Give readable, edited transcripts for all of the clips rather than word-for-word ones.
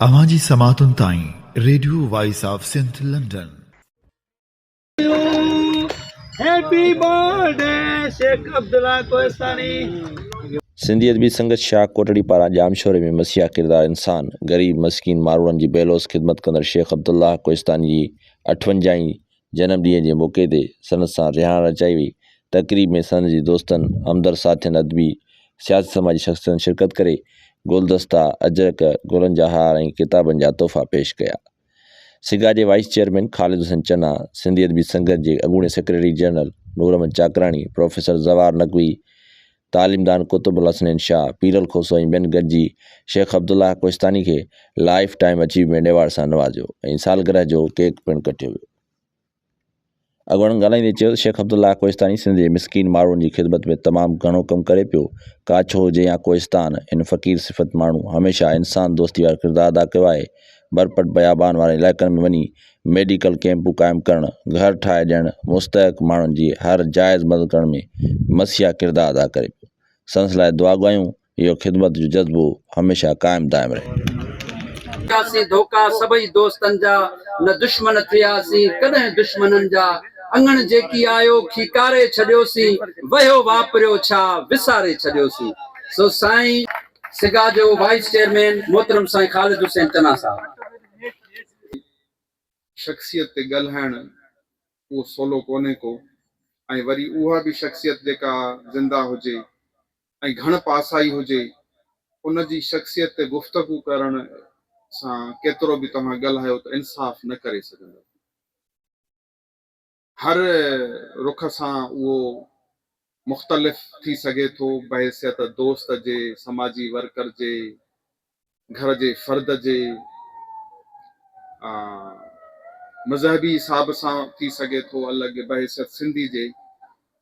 अवाजी समातुन ताई radio voice of Sindh London. Happy birthday Sheikh Abdullah Kohistani. Sindhi Adabi Sangat Shah Kotri पारां जामशोरे में मसीहा किरदार इंसान गरीब मस्किन माण्हुनि जी बेलोस ख़िदमत कंदड़ शेख अब्दुल्ला कोहिस्तानी जी 58 जनमॾींहं जे मौक़े ते संदसि सां रिहाण रचाई वई। तक़रीब में संदसि जी दोस्तनि हमदर्द साथियुनि अदबी सियासी समाजी शख़्सियतनि शिरकत करे गुलदस्ता अजरक गुलनि जा हार ऐं किताबनि जा तोहफ़ा पेश कया। सिगा जे वाइस चेयरमैन ख़ालिद हुसैन चन्ना, सिंधी अदबी संगत जे अॻूणे सेक्रेटरी जनरल नूर अहमद चाकराणी, प्रोफेसर ज़वार नक़वी, तालीमदान कुतुबुल हसनैन शाह, पीरल खोसो ऐं ॿियनि गॾिजी शेख अब्दुल्ला कोहिस्तानी खे लाइफ टाइम अचीवमेंट एवार्ड सां नवाज़ियो ऐं सालगिरह जो केक पिणु कटियो वियो। अॻुवाणनि ॻाल्हाईंदे चयो, शेख अब्दुल्ला कोहिस्तानी सिंध जे मिसकीन माण्हुनि जी ख़िदमत में तमामु घणो कमु करे पियो। काछो हुजे या कोहिस्तान, इन फ़क़ीर सिफ़त माण्हू हमेशह इंसान दोस्ती वारो किरदारु अदा कयो आहे। बरपट बयाबान वारे इलाइक़नि में वञी मेडिकल कैंपूं क़ाइमु करणु, घर ठाहे ॾियणु, मुस्तहक़ माण्हुनि जी हर जाइज़ मदद करण में मसीहा किरदारु अदा करे पियो। संदसि लाइ दुआ घुरायूं इहो ख़िदमत जो जज़्बो हमेशह क़ाइमु दाइमु रहे। धोखा सभई दोस्तनि जा न दुश्मन थियासीं कॾहिं दुश्मननि जा अंगण जेकी आयो खीकारे छॾियोसीं वयो वापरियो छा विसारे छॾियोसीं। सो साईं सिगा जो वाइस चेयरमैन मोहतरम साईं ख़ालिद हुसैन चन्ना साहब। शख्सियत ते ॻाल्हाइण उहो सवलो कोन्हे को, ऐं वरी उहा बि शख्सियत जेका ज़िंदा हुजे ऐं घण पासाई हुजे, उन जी शख्सियत ते गुफ़्तगू करण सां केतिरो बि तव्हां ॻाल्हायो त इंसाफ़ न करे सघंदो। हर रुख सां उहो मुख़्तलिफ़ थी सघे थो, बहैसियत दोस्त जे, समाजी वर्कर जे, घर जे फ़र्द जे, मज़हबी हिसाब सां थी सघे थो अलॻि, बहैसियत सिंधी जे।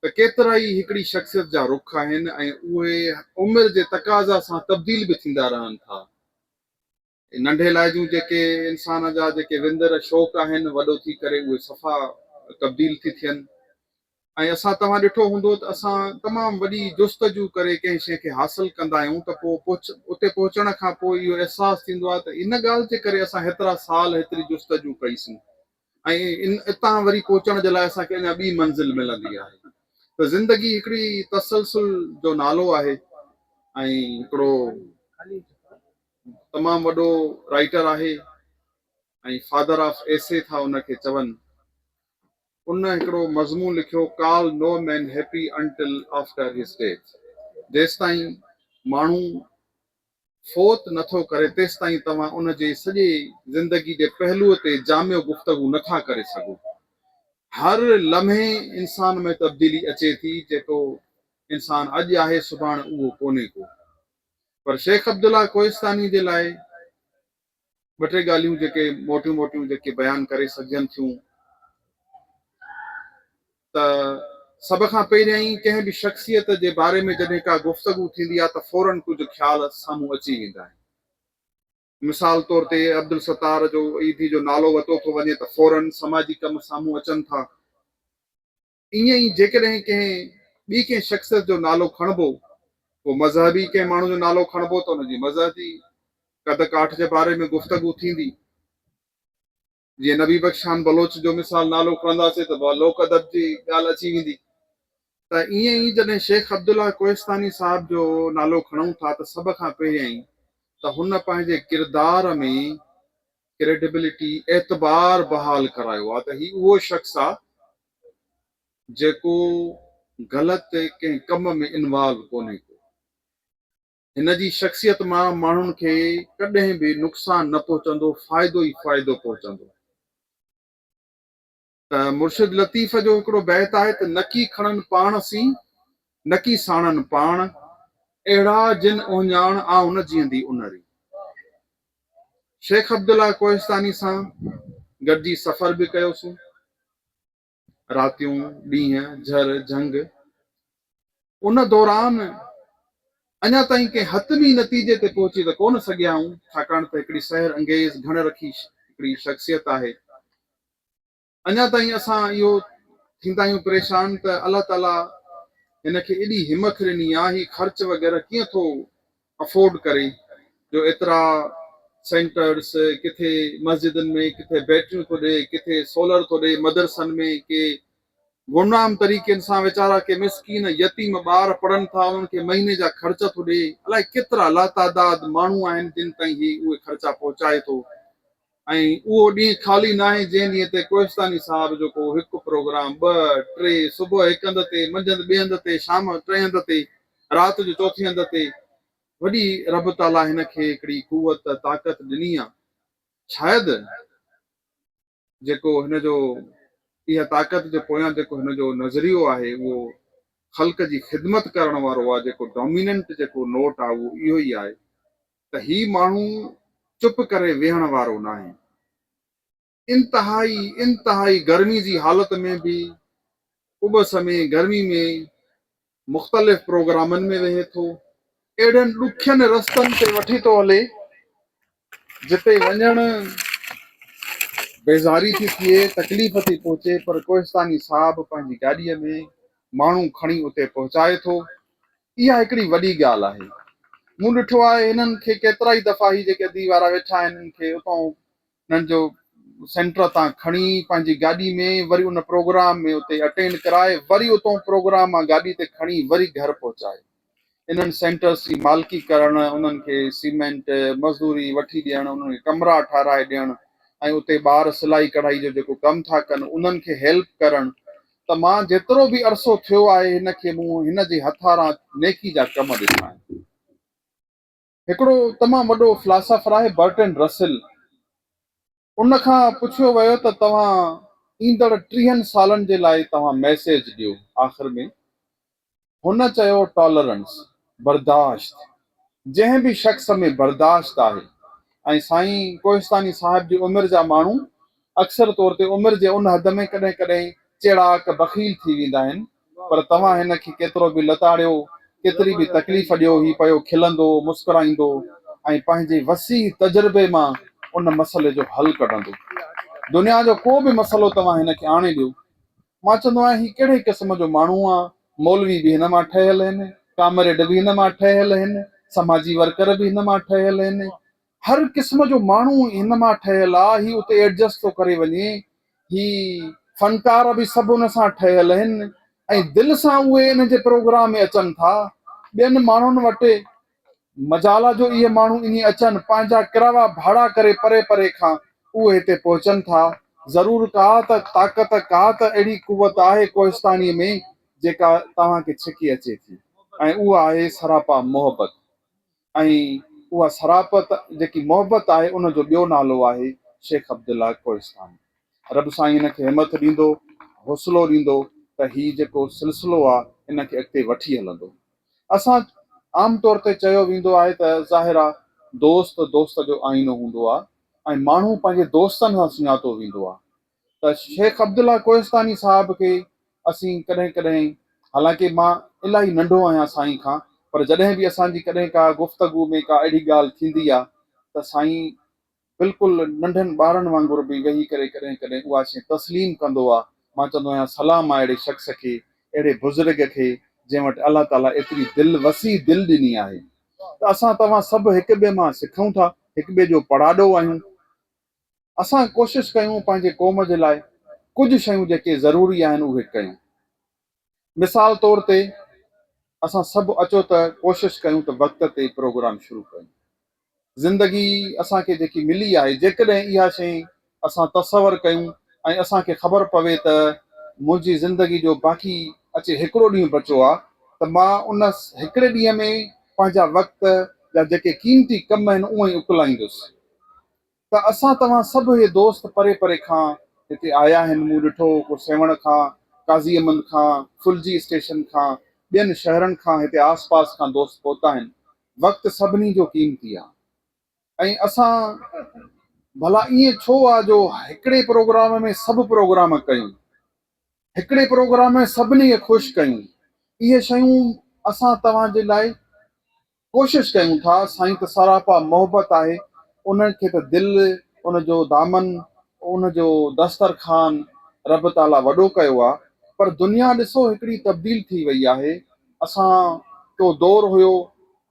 त केतिरा ई हिकिड़ी शख़्सियत जा रुख आहिनि ऐं उहे उमिरि जे तक़ाज़ा सां तब्दील बि थींदा रहनि था। नंढे लाइजूं जेके इंसान जा जेके विंदर शौक़ आहिनि, वॾो थी करे उहे सफ़ा तब्दील थी थियनि। ऐं असां तव्हां ॾिठो हूंदो त असां तमामु वॾी जुस्तजू करे कंहिं शइ खे हासिलु कंदा आहियूं त पोइ उते पहुचण खां पोइ इहो अहसासु थींदो आहे त इन ॻाल्हि जे करे असां हेतिरा साल हेतिरी जुस्तजू कईसीं ऐं हितां वरी पहुचण जे लाइ असांखे अञा ॿी मंज़िल मिलंदी आहे। त ज़िंदगी हिकिड़ी तसलसुल जो नालो आहे ऐं हिकिड़ो तमामु वॾो राइटर आहे ऐं फादर ऑफ एसे था उनखे चवनि। उन हिकिड़ो मज़मून लिखियो, कॉल नो मैन हैप्पी अंटिल आफ्टर हिज डेथ। जेसि ताईं माण्हू फोत नथो करे तेसि ताईं तव्हां उन जे सॼे ज़िंदगी जे पहलूअ ते जामियो गुफ़्तगू नथा करे सघो। हर लम्हे इंसान में तब्दीली अचे थी, जेको इंसान अॼु आहे सुभाणे उहो कोन्हे को। पर शेख अब्दुल्ला कोहिस्तानी जे लाइ ॿ टे ॻाल्हियूं जेके मोटियूं मोटियूं जेके बयानु करे सघजनि थियूं त सभ खां पहिरियां ई कंहिं बि शख़्सियत जे बारे में जॾहिं का गुफ़्तगू थींदी आहे त फौरन कुझु ख़्याल साम्हूं अची वेंदा आहिनि। मिसाल तौर ते अब्दुल सत्तार जो ईदी जो नालो वरितो थो वञे त फौरन समाजी कम साम्हूं अचनि था। ईअं ई जेकॾहिं कंहिं शख़्सियत जो नालो खणबो, पोइ मज़हबी कंहिं माण्हू जो नालो खणबो त हुनजी मज़हबी कद काठ जे बारे में गुफ़्तगू थींदी। जीअं नबी बख्श खान बलोच जो मिसाल नालो खणंदासीं त लोक अदब जी ॻाल्हि अची वेंदी। त ईअं ई जॾहिं शेख अब्दुल्ला कोहिस्तानी साहिब जो नालो खणूं था त सभ खां पहिरियां ई त हुन पंहिंजे किरदार में क्रेडिबिलिटी एतबार बहाल करायो आहे त ही उहो शख़्स आहे जेको ग़लति कंहिं कम में इन्वॉल्व कोन्हे को। हिन जी शख़्सियत मां माण्हुनि खे कॾहिं बि नुक़सान न पहुचंदो, फ़ाइदो ई फ़ाइदो पहुचंदो। त मुर्शिद लतीफ़ जो हिकिड़ो बैत आहे त नकी खणनि पाण सी नकी साणनि पाण, अहिड़ा जिन ओञाण आउं न जीअंदी उनरी। शेख अब्दुल्ला कोहिस्तानी सां गॾिजी सफ़र बि कयोसीं, रातियूं ॾींहं झर झंग। उन दौरान अञा ताईं कंहिं हतमी नतीजे ते पहुची त कोन सघिया आहियूं, छाकाणि त हिकिड़ी सहर अंगेज़ घण रखी हिकिड़ी शख़्सियत आहे। अञा ताईं असां इहो थींदा आहियूं परेशान त अलाह ताला हिनखे एॾी हिमत ॾिनी आहे, ही ख़र्च वग़ैरह कीअं थो अफोर्ड करे जो एतिरा सेंटर्स, किथे मस्जिदनि में, किथे बैटरियूं थो ॾे, किथे सोलर थो ॾे, मदरसनि में के गुमनाम तरीक़नि सां वीचारा के मिसकीन यतीम ॿार पढ़नि था, उन्हनि खे महीने जा ख़र्च थो ॾे। अलाए केतिरा लातादाद माण्हू आहिनि जिन ताईं ही उहे ख़र्चा पहुचाए थो। ऐं उहो ॾींहुं ख़ाली न आहे जंहिं ॾींहं ते कोहिस्तानी साहिब जेको हिकु प्रोग्राम, ॿ, टे, सुबुह हिकु हंधि ते, मंझंदि ॿिए हंधि ते, शाम टे हंधि ते, राति जो चौथे हंधि ते, वॾी रब ताला हिन खे हिकिड़ी कुवत ताक़त ॾिनी आहे। शायदि जेको हिन जो इहा ताक़त जे पोयां जेको हिन जो नज़रियो आहे उहो ख़ल्क़ जी ख़िदमत करण वारो आहे। जेको डोमिनेंट जेको नोट आहे उहो इहो ई आहे त ही माण्हू चुप करे वेहण वारो न आहे। इंतहाई गर्मी जी हालत में बि उबस में, गर्मी में मुख़्तलिफ़ प्रोग्रामनि में वेहे थो, अहिड़नि ॾुखियनि रस्तनि ते वठी थो हले जिते वञण बेज़ारी थी थिए, तकलीफ़ थी पहुचे, पर कोहिस्तानी साहिब पंहिंजी गाॾीअ में माण्हू खणी उते पहुचाए थो। इहा हिकिड़ी वॾी ॻाल्हि आहे। मूं ॾिठो आहे हिननि खे केतिरा ई दफ़ा ही जेके अदी वारा वेठा आहिनि हिननि खे उतां हिननि जो सेंटर तां खणी पंहिंजी गाॾी में वरी उन प्रोग्राम में उते अटेंड कराए, वरी उतां प्रोग्राम मां गाॾी ते खणी वरी घर पहुचाए। इन्हनि सेंटर्स जी मालिकी करणु, उन्हनि खे सीमेंट मज़दूरी वठी ॾियणु, उन्हनि खे कमरा ठाराए ॾियणु, ऐं उते ॿार सिलाई कढ़ाई जो जेको कमु था कनि उन्हनि खे हेल्प करणु। त मां जेतिरो बि अरसो थियो आहे हिन खे मूं हिन जे हथारां नेकी जा कम ॾिठा आहिनि। हिकिड़ो तमामु वॾो फिलासफर आहे बर्टन रसल। उन खां पुछियो वियो त तव्हां ईंदड़ 30 सालनि जे लाइ तव्हां मैसेज ॾियो आख़िर में। हुन चयो टॉलरेंस, बर्दाश्त। जंहिं बि शख़्स में बर्दाश्त आहे, ऐं साईं कोहिस्तानी साहिब जी उमिरि जा माण्हू अक्सर तौर ते उमिरि जे उन हद में कॾहिं कॾहिं चेड़ाक बख़ील थी वेंदा आहिनि, पर तव्हां हिन खे केतिरो बि लताड़ियो, केतिरी बि तकलीफ़ ॾियो, ही पियो खिलंदो, मुस्कुराईंदो ऐं पंहिंजे वसी तजुर्बे मां उन मसइले जो हल कढंदो। दुनिया जो को बि मसइलो तव्हां हिन खे आणे ॾियो, मां चवंदो आहियां ही कहिड़े क़िस्म जो माण्हू आहे। मौलवी बि हिन मां ठहियल आहिनि, कामरेड बि हिन मां ठहियल आहिनि, समाजी वर्कर बि हिन मां ठहियल आहिनि, हर क़िस्म जो माण्हू हिन मां ठहियल आहे। ही उते एडजस्ट थो करे वञे। ही फनकार बि सभु हुन सां ठहियल आहिनि ऐं दिलि सां उहे इन जे प्रोग्राम में अचनि था। ॿियनि माण्हुनि वटि मजाला जो इहे माण्हू ईअं अचनि, पंहिंजा किरावा भाड़ा करे परे परे खां उहे हिते पहुचनि था। ज़रूर का त ताक़त, का त अहिड़ी कुवत आहे कोहिस्तानीअ में जेका तव्हांखे छिकी अचे थी, ऐं उहा आहे सरापा मोहबत। ऐं उहा सरापत जेकी मोहबत आहे उनजो ॿियो नालो आहे शेख अब्दुल्ला कोहिस्तानी। रब साईं हिन खे हिमत ॾींदो, हौसलो ॾींदो त ही जेको सिलसिलो आहे इन खे अॻिते वठी हलंदो। असां आम तौर ते चयो वेंदो आहे त ज़ाहिर आहे दोस्त दोस्त जो आईनो हूंदो आहे ऐं माण्हू पंहिंजे दोस्तनि सां सुञातो वेंदो आहे। त शेख अब्दुल्ला कोहिस्तानी साहिब खे असीं कॾहिं कॾहिं, हालांकि मां इलाही नंढो आहियां साईं खां, पर जॾहिं बि असांजी कॾहिं का गुफ़्तगू में का अहिड़ी ॻाल्हि थींदी आहे त साईं बिल्कुलु नंढनि ॿारनि वांगुरु बि वेही करे कॾहिं कॾहिं उहा शइ तस्लीम कंदो आहे। मां चवंदो आहियां सलाम आहे अहिड़े शख़्स खे, अहिड़े बुज़ुर्ग खे जंहिं वटि अलाह ताला एतिरी दिलि, वसी दिलि ॾिनी आहे। त असां तव्हां सभु हिक ॿिए मां सिखूं था, हिक ॿिए जो पढ़ाॾो आहियूं। असां कोशिशि कयूं पंहिंजे क़ौम जे लाइ कुझु शयूं जेके ज़रूरी आहिनि उहे कयूं। मिसाल तौर ते असां सभु अचो त कोशिशि कयूं त वक़्त ते प्रोग्राम शुरू कयूं। ज़िंदगी असांखे जेकी मिली आहे, जेकॾहिं इहा शइ असां तसवर कयूं ऐं असांखे ख़बर पवे त मुंहिंजी ज़िंदगी जो बाक़ी अचे हिकिड़ो ॾींहुं बचियो आहे, त मां उन हिकिड़े ॾींहं में पंहिंजा वक़्त जा जेके क़ीमती कम आहिनि उहे ई उकलाईंदुसि। त असां तव्हां सभु इहे दोस्त परे परे खां हिते आया आहिनि। मूं ॾिठो को सेवण खां, काज़ीअमंद खां, फुलजी स्टेशन खां, ॿियनि शहरनि खां हिते आस पास खां दोस्त पहुता आहिनि। वक़्तु सभिनी जो क़ीमती आहे ऐं असां भला ईअं छो आहे जो हिकिड़े प्रोग्राम में सभु प्रोग्राम कयूं, हिकिड़े प्रोग्राम में सभिनी खे ख़ुशि कयूं। इहे शयूं असां तव्हांजे लाइ कोशिशि कयूं था। साईं त सरापा मोहबत आहे, उनखे त दिलि, उनजो दामन, उनजो दस्तरखान रब ताला वॾो कयो आहे। पर दुनिया ॾिसो हिकिड़ी तब्दील थी वई आहे। असां को दौरु हुयो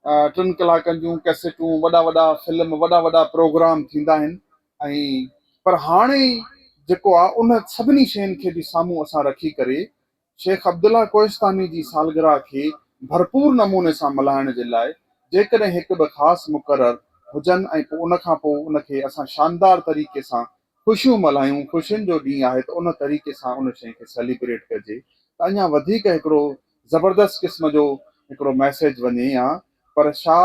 3 कलाकनि जूं कैसेटूं, वॾा वॾा फिल्म, वॾा वॾा प्रोग्राम थींदा आहिनि। ऐं पर हाणे जेको आहे उन सभिनी शयुनि खे बि साम्हूं असां रखी करे शेख अब्दुल्ला कोहिस्तानी जी सालगिरह खे भरपूर नमूने सां मल्हाइण जे लाइ जेकॾहिं हिकु ॿ ख़ासि मुक़ररु हुजनि ऐं पोइ उनखां पोइ उनखे असां शानदार तरीक़े सां ख़ुशियूं मल्हायूं, ख़ुशियुनि जो ॾींहुं आहे त उन तरीक़े सां उन शइ खे सेलिब्रेट कजे त अञा वधीक हिकिड़ो ज़बरदस्त क़िस्म जो हिकिड़ो मैसेज वञे हा। पर छा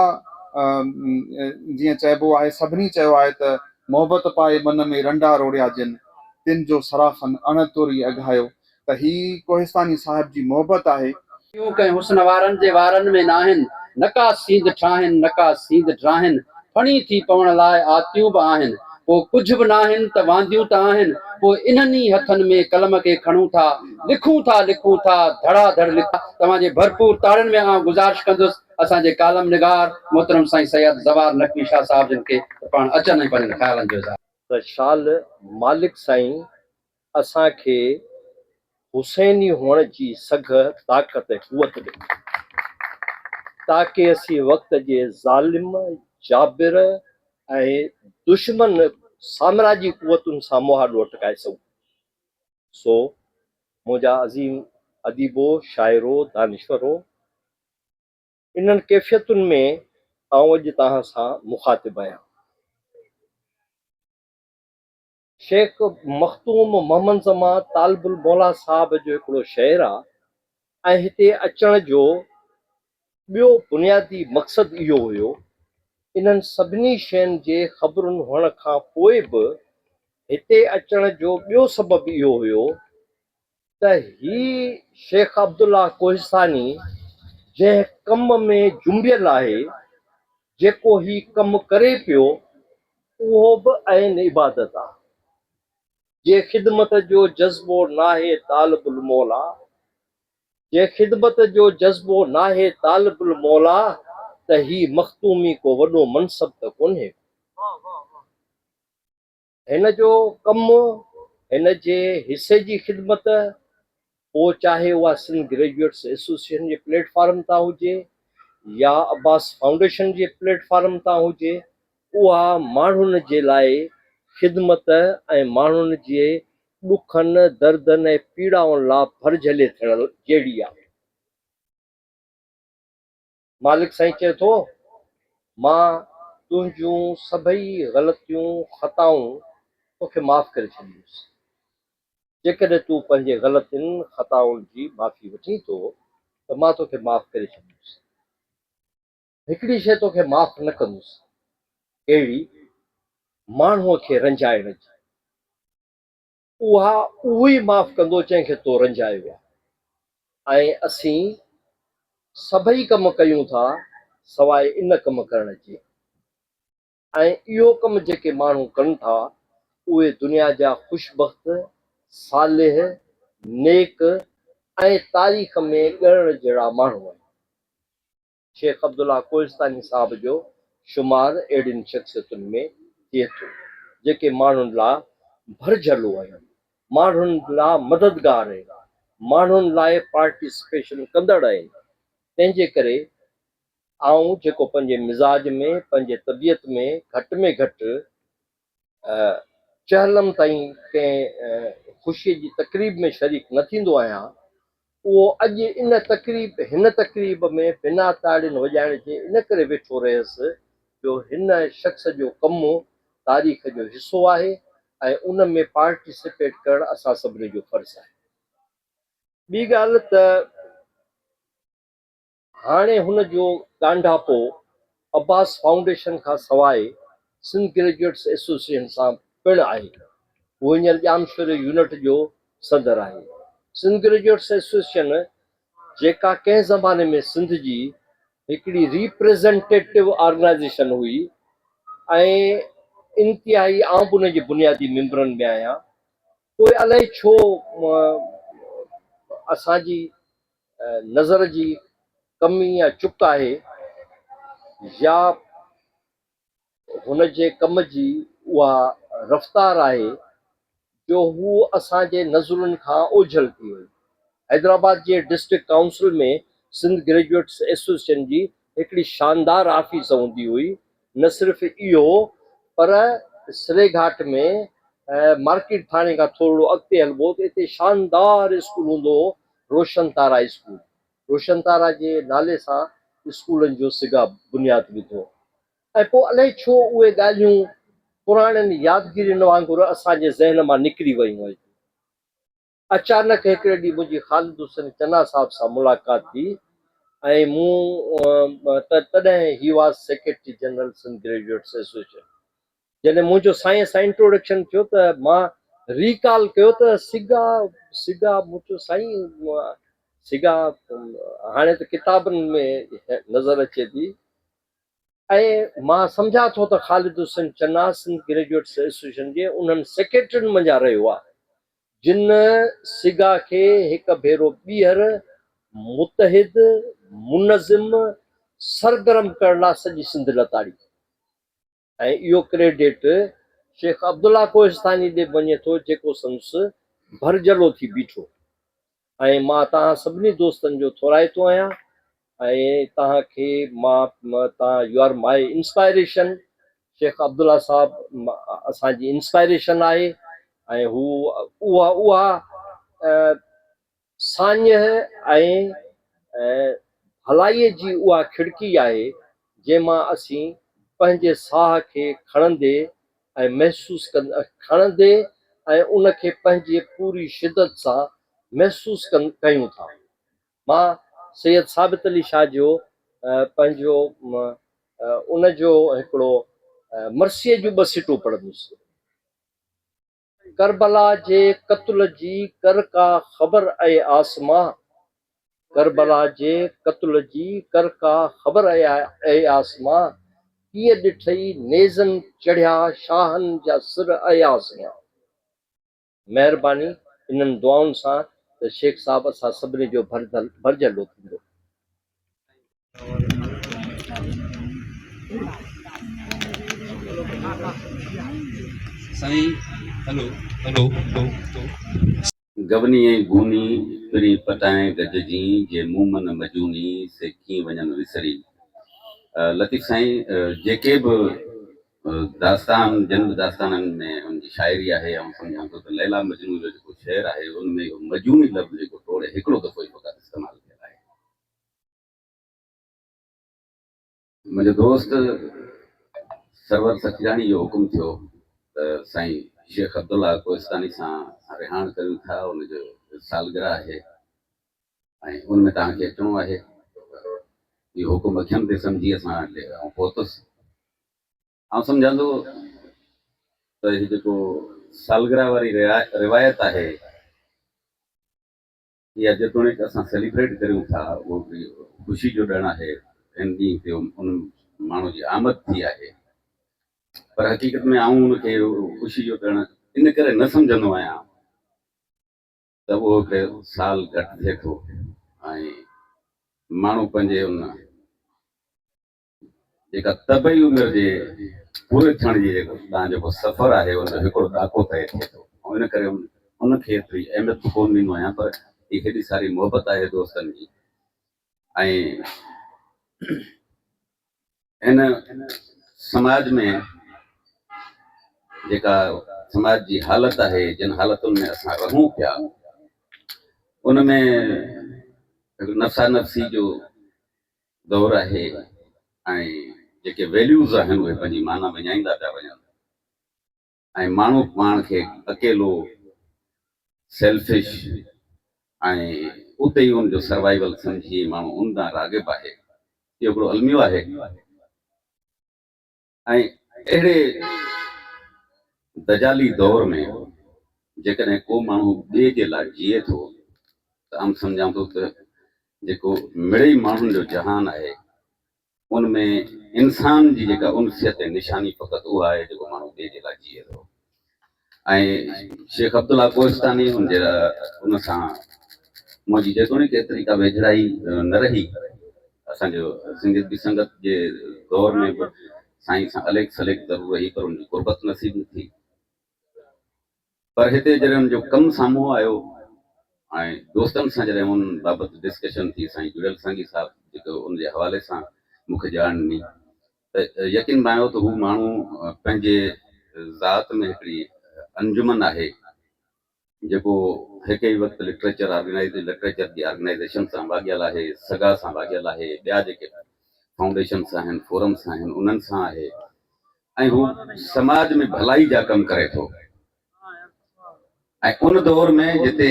जीअं चइबो आहे, सभिनी चयो आहे त मोहबत पाए मन में रंडा रोड़िया जिन, तिन जो सराफन अणतोरी अघायो, त ही कोहिस्तानी साहिब जी मोहबत आहे। यूं कंहिं हुस्न वारनि जे वारनि में नाहिनि, नका सींद ठाहिनि, नका सींद ड्राहिनि, फणी थी पवण लाइ आतियूं बि आहिनि, पोइ कुझु बि नाहिनि त वांदियूं त आहिनि, पोइ इन्हनि ई हथनि में कलम खे खणूं था, लिखूं था धड़ाधड़ लिखा। तव्हांजे भरपूर ताड़ियुनि में आउं गुज़ारिश कंदुसि असांजे कालम निगार मोहतरम साईं सैयद ज़वार नकवी शाह साहिब जिन खे पाण अचनि ऐं पंहिंजनि ख़्यालनि जो इज़हार। त शाल मालिक साईं असांखे हुसैनी हुअण जी सघ, ताक़त ऐं क़ुवत ॾिनी ताकि असीं वक़्त जे ज़ालिम, जाबिर ऐं दुश्मन साम्राजी क़ुवतुनि सां मुहाॾो टकाए सघूं। सो मुंहिंजा अज़ीम अदीबो, शाइरो, दानिश्वरो, इन्हनि कैफ़ियतुनि में आउं अॼु तव्हां सां मुखातिब आहियां। शेख मखतूम मोहम्मद ज़मा तालिबुल मौला साहब जो हिकिड़ो शेर आहे ऐं हिते अचण जो ॿियो बुनियादी मक़सदु इहो हुयो, इन्हनि सभिनी शयुनि जे ख़बरुनि हुअण खां पोइ बि हिते अचण जो ॿियो सबबु इहो हुयो त ही शेख अब्दुल्ला कोहिस्तानी जंहिं कम में जुंबियल आहे, जेको ही कमु करे पियो, उहो बि ऐं इबादत आहे। जे ख़िदमत जो जज़्बो नाहे तालिबुल मौला, जे ख़िदमत जो जज़्बो नाहे तालिबुल मौला, त ही मखतूमी को वॾो मनसब त कोन्हे। हिन जो कमु, हिन जे हिसे जी ख़िदमत, पोइ चाहे उहा सिंध ग्रेजुएट्स एसोसिएशन जे प्लेटफॉर्म तां हुजे या अब्बास फाउंडेशन जे प्लेटफॉर्म तां हुजे, उहा माण्हुनि जे लाइ ख़िदमत ऐं माण्हुनि जे ॾुखनि, दर्दनि ऐं पीड़ाउनि लाइ भरझले थियण जहिड़ी आहे। मालिक साईं चए थो, मां तुंहिंजूं सभई ग़लतियूं, ख़ताऊं तोखे माफ़ करे छॾींदुसि। जेकॾहिं तूं पंहिंजे ग़लतियुनि, ख़ताउनि जी माफ़ी वठी थो त मां तोखे माफ़ करे छॾींदुसि। हिकिड़ी शइ तोखे माफ़ न कंदुसि, अहिड़ी माण्हूअ खे रंजाइण जी। उहा उहो ई माफ़ कंदो जंहिंखे तो रंजायो आहे। ऐं असीं सभई कम कयूं था सवाइ इन कम करण जे। ऐं इहो कमु जेके माण्हू कनि था उहे दुनिया जा ख़ुशबख़्त, सालिह, नेक ऐं तारीख़ में ॻणण जहिड़ा माण्हू आहिनि। शेख अब्दुल्ला कोहिस्तानी साहिब जो शुमार अहिड़ियुनि शख़्सियतुनि में थिए थो जेके माण्हुनि लाइ भरझलो आहिनि, माण्हुनि लाइ मददगार आहिनि, माण्हुनि लाइ पार्टिसिपेशन कंदड़ आहिनि। तंहिंजे करे आऊं जेको पंहिंजे मिज़ाज में, पंहिंजे तबियत में घटि में घटि चहलम ताईं कंहिं ख़ुशीअ जी तक़रीब में शरीक न थींदो आहियां, उहो अॼु हिन तक़रीब में बिना ताड़ियुनि वॼाइण जे इन करे वेठो रहियसि जो हिन शख़्स जो कमु तारीख़ जो हिसो आहे ऐं उन में पार्टिसिपेट करणु असां सभिनी जो फ़र्ज़ु आहे। ॿी ॻाल्हि त हाणे हुन जो ॻांढापो अब्बास फाउंडेशन खां सवाइ सिंध ग्रेजुएट्स एसोसिएशन सां पिणु आहे। उहो हींअर जामशोर यूनिट जो सदर आहे। सिंध ग्रेजुएट्स एसोसिएशन जेका कंहिं ज़माने में सिंध जी हिकिड़ी रिप्रेज़ेंटेटिव ऑर्गेनाइज़ेशन हुई ऐं इंतिहाई आउं बि उन जे बुनियादी मेंबरनि में आहियां, पोइ अलाए छो असांजी नज़र जी कमी या चुक आहे या हुन जे कम जी उहा रफ़्तार आहे जो हू असांजे नज़रुनि खां ओझल थी वई। हैदराबाद जे डिस्ट्रिक्ट काउंसिल में सिंध ग्रेजुएट्स एसोसिएशन जी हिकिड़ी शानदार ऑफिस हूंदी हुई। न सिर्फ़ु इहो पर सिले घाट में मार्केट थाणे खां थोरो अॻिते हलिबो त हिते शानदार स्कूल हूंदो हो, रोशन तारा स्कूल। रोशन तारा जे नाले सां स्कूलनि जो सिगा बुनियाद विधो ऐं पोइ अलाए छो उहे ॻाल्हियूं पुराणनि यादगिरियुनि वांगुरु असांजे ज़हन मां निकिरी वियूं आहिनि। अचानक हिकिड़े ॾींहुं मुंहिंजी ख़ालिद हुसैन चन्ना साहब सां मुलाक़ात थी ऐं मूं तॾहिं he was secretary general Sindh graduates association. जॾहिं मुंहिंजो साईं सां इंट्रोडक्शन थियो त मां रिकॉल कयो त सिगा सिगा मुंहिंजो साईं सिगा हाणे त किताबनि में नज़र अचे थी ऐं मां सम्झां थो त ख़ालिद हुसैन चन्ना सिंध ग्रेजुएट्स एसोसिएशन जे उन्हनि सेक्रेटरियुनि मंझां रहियो आहे जिन सिगा खे हिकु भेरो ॿीहर मुतहिद मुनज़िम सरगर्म करण लाइ सॼी सिंध लताड़ी ऐं इहो क्रेडिट शेख अब्दुल्ला कोहिस्तानी ॾे वञे थो जेको संदसि भरजलो थी बीठो। ऐं मां तव्हां सभिनी दोस्तनि जो थोराइतो आहियां ऐं तव्हांखे तव्हां you are my inspiration. Sheikh Abdullah साहब असांजी इंस्पायरेशन आहे ऐं उहा साञ ऐं भलाईअ जी उहा खिड़की आहे जंहिंमां असीं पंहिंजे साह खे खणंदे ऐं महसूसु खणंदे ऐं उनखे पंहिंजे पूरी शिदत सां महसूसु कयूं था। मां सैयद साबित अली शाह जो पंहिंजो उनजो हिकिड़ो मर्सीअ जूं 2 सिटूं पढ़ंदुसि। करबला जे क़त्ल जी कर का ख़बर ऐं आसमां, करबला जे क़त्ल जी कर का ख़बर ऐं आसमां, कीअं ॾिठई नेज़नि चढ़िया शाहनि जा सिर ऐं आसमां। महिरबानी इन्हनि दुआउनि सां त शेख साहब असां सभिनी जो भरजलो थींदो। साईं हेलो हेलो गवनी ऐं गूनी पिरी पटाए गजजी जे मूमन मजूनी से कीअं वञनि विसरी। लतीफ़ साईं जेके बि दास्तान जन्म दास्ताननि में उनजी शाइरी आहे ऐं सम्झां थो त लैला मजनू जो जेको शेर आहे उनमें इहो मजूनी लफ़्ज़ जेको टोड़े हिकिड़ो दफ़ो ई फ़क़ति इस्तेमालु थियल आहे। मुंहिंजो दोस्त सरवर सचराणी जो हुकुम थियो त साईं शेख अब्दुल्ला कोहिस्तानी सां रिहाण करियूं था, उनजो सालगिरह आहे ऐं उनमें तव्हांखे अचिणो आहे। इहो हुकुम अखियुनि ते सम्झी असां पहुतुसि। आउं सम्झां थो त हीउ जेको सालगिरह वारी रिवायत आहे इहा जेतोणीकि असां सेलिब्रेट करियूं था उहो बि ख़ुशी जो ॾिणु आहे। हिन ॾींहं ते उन माण्हू जी आमद थी आहे, पर हक़ीक़त में आऊं उनखे ख़ुशी जो ॾिणु इन करे न सम्झंदो आहियां त उहो हिकु साल घटि थिए थो ऐं माण्हू पंहिंजे उन जेका तबई उमिरि जे पूरे थियण जी जेको सफ़र आहे उनजो हिकिड़ो ॾाको तइ थिए थो ऐं इन करे उनखे एतिरी अहमियत कोन ॾींदो आहियां। पर ही हेॾी सारी मोहबत आहे दोस्तनि जी ऐं हिन समाज में जेका समाज जी हालत आहे, जिन हालतुनि में असां रहूं पिया, उनमें नफ़्सा नफ़्सी जो दौर आहे ऐं जेके वैल्यूज़ आहिनि उहे पंहिंजी माना विञाईंदा पिया वञनि ऐं माण्हू पाण खे अकेलो सेल्फिश ऐं उते ई उनजो सर्वाइवल सम्झी माण्हू उन ॾांहुं राग़िब आहे। इहो हिकिड़ो अलमियो आहे ऐं अहिड़े दजाली दौर में जेकॾहिं को माण्हू ॿिए जे लाइ जीए थो त आउं सम्झां थो त जेको मिड़ई माण्हुनि जो जहान आहे उनमें इंसान जी जेका उनसियत ऐं निशानी फ़क़ति उहा आहे जेको माण्हू ॿिए जे लाइ जीए थो। ऐं शेख अब्दुल्ला कोहिस्तानी उन सां मुंहिंजी जेतोणीकि एतिरी का वेझड़ाई न रही, असांजो सिंधियत जी संगत जे दौर में बि साईं सां अलेख सलेख ज़रूरु रही पर उनजी गुरबत नसीब न थी। पर हिते जॾहिं उनजो कमु साम्हूं आयो ऐं दोस्तनि सां जॾहिं उन बाबति डिस्कशन थी, साईं जुड़ियल संगी साहब जेको उनजे हवाले सां मूंखे ॼाण ॾिनी त यकीन मायो त हू माण्हू पंहिंजे ज़ात में हिकिड़ी अंजुमन आहे जेको हिक ई वक़्तु लिटरेचर जी ऑर्गेनाइज़ेशन सां भाॻियल आहे, सगा सां भाॻियल आहे, ॿिया जेके फाउंडेशन्स आहिनि, फोरम्स आहिनि, उन्हनि सां आहे ऐं हू समाज में भलाई जा कम करे थो। ऐं उन दौर में जिते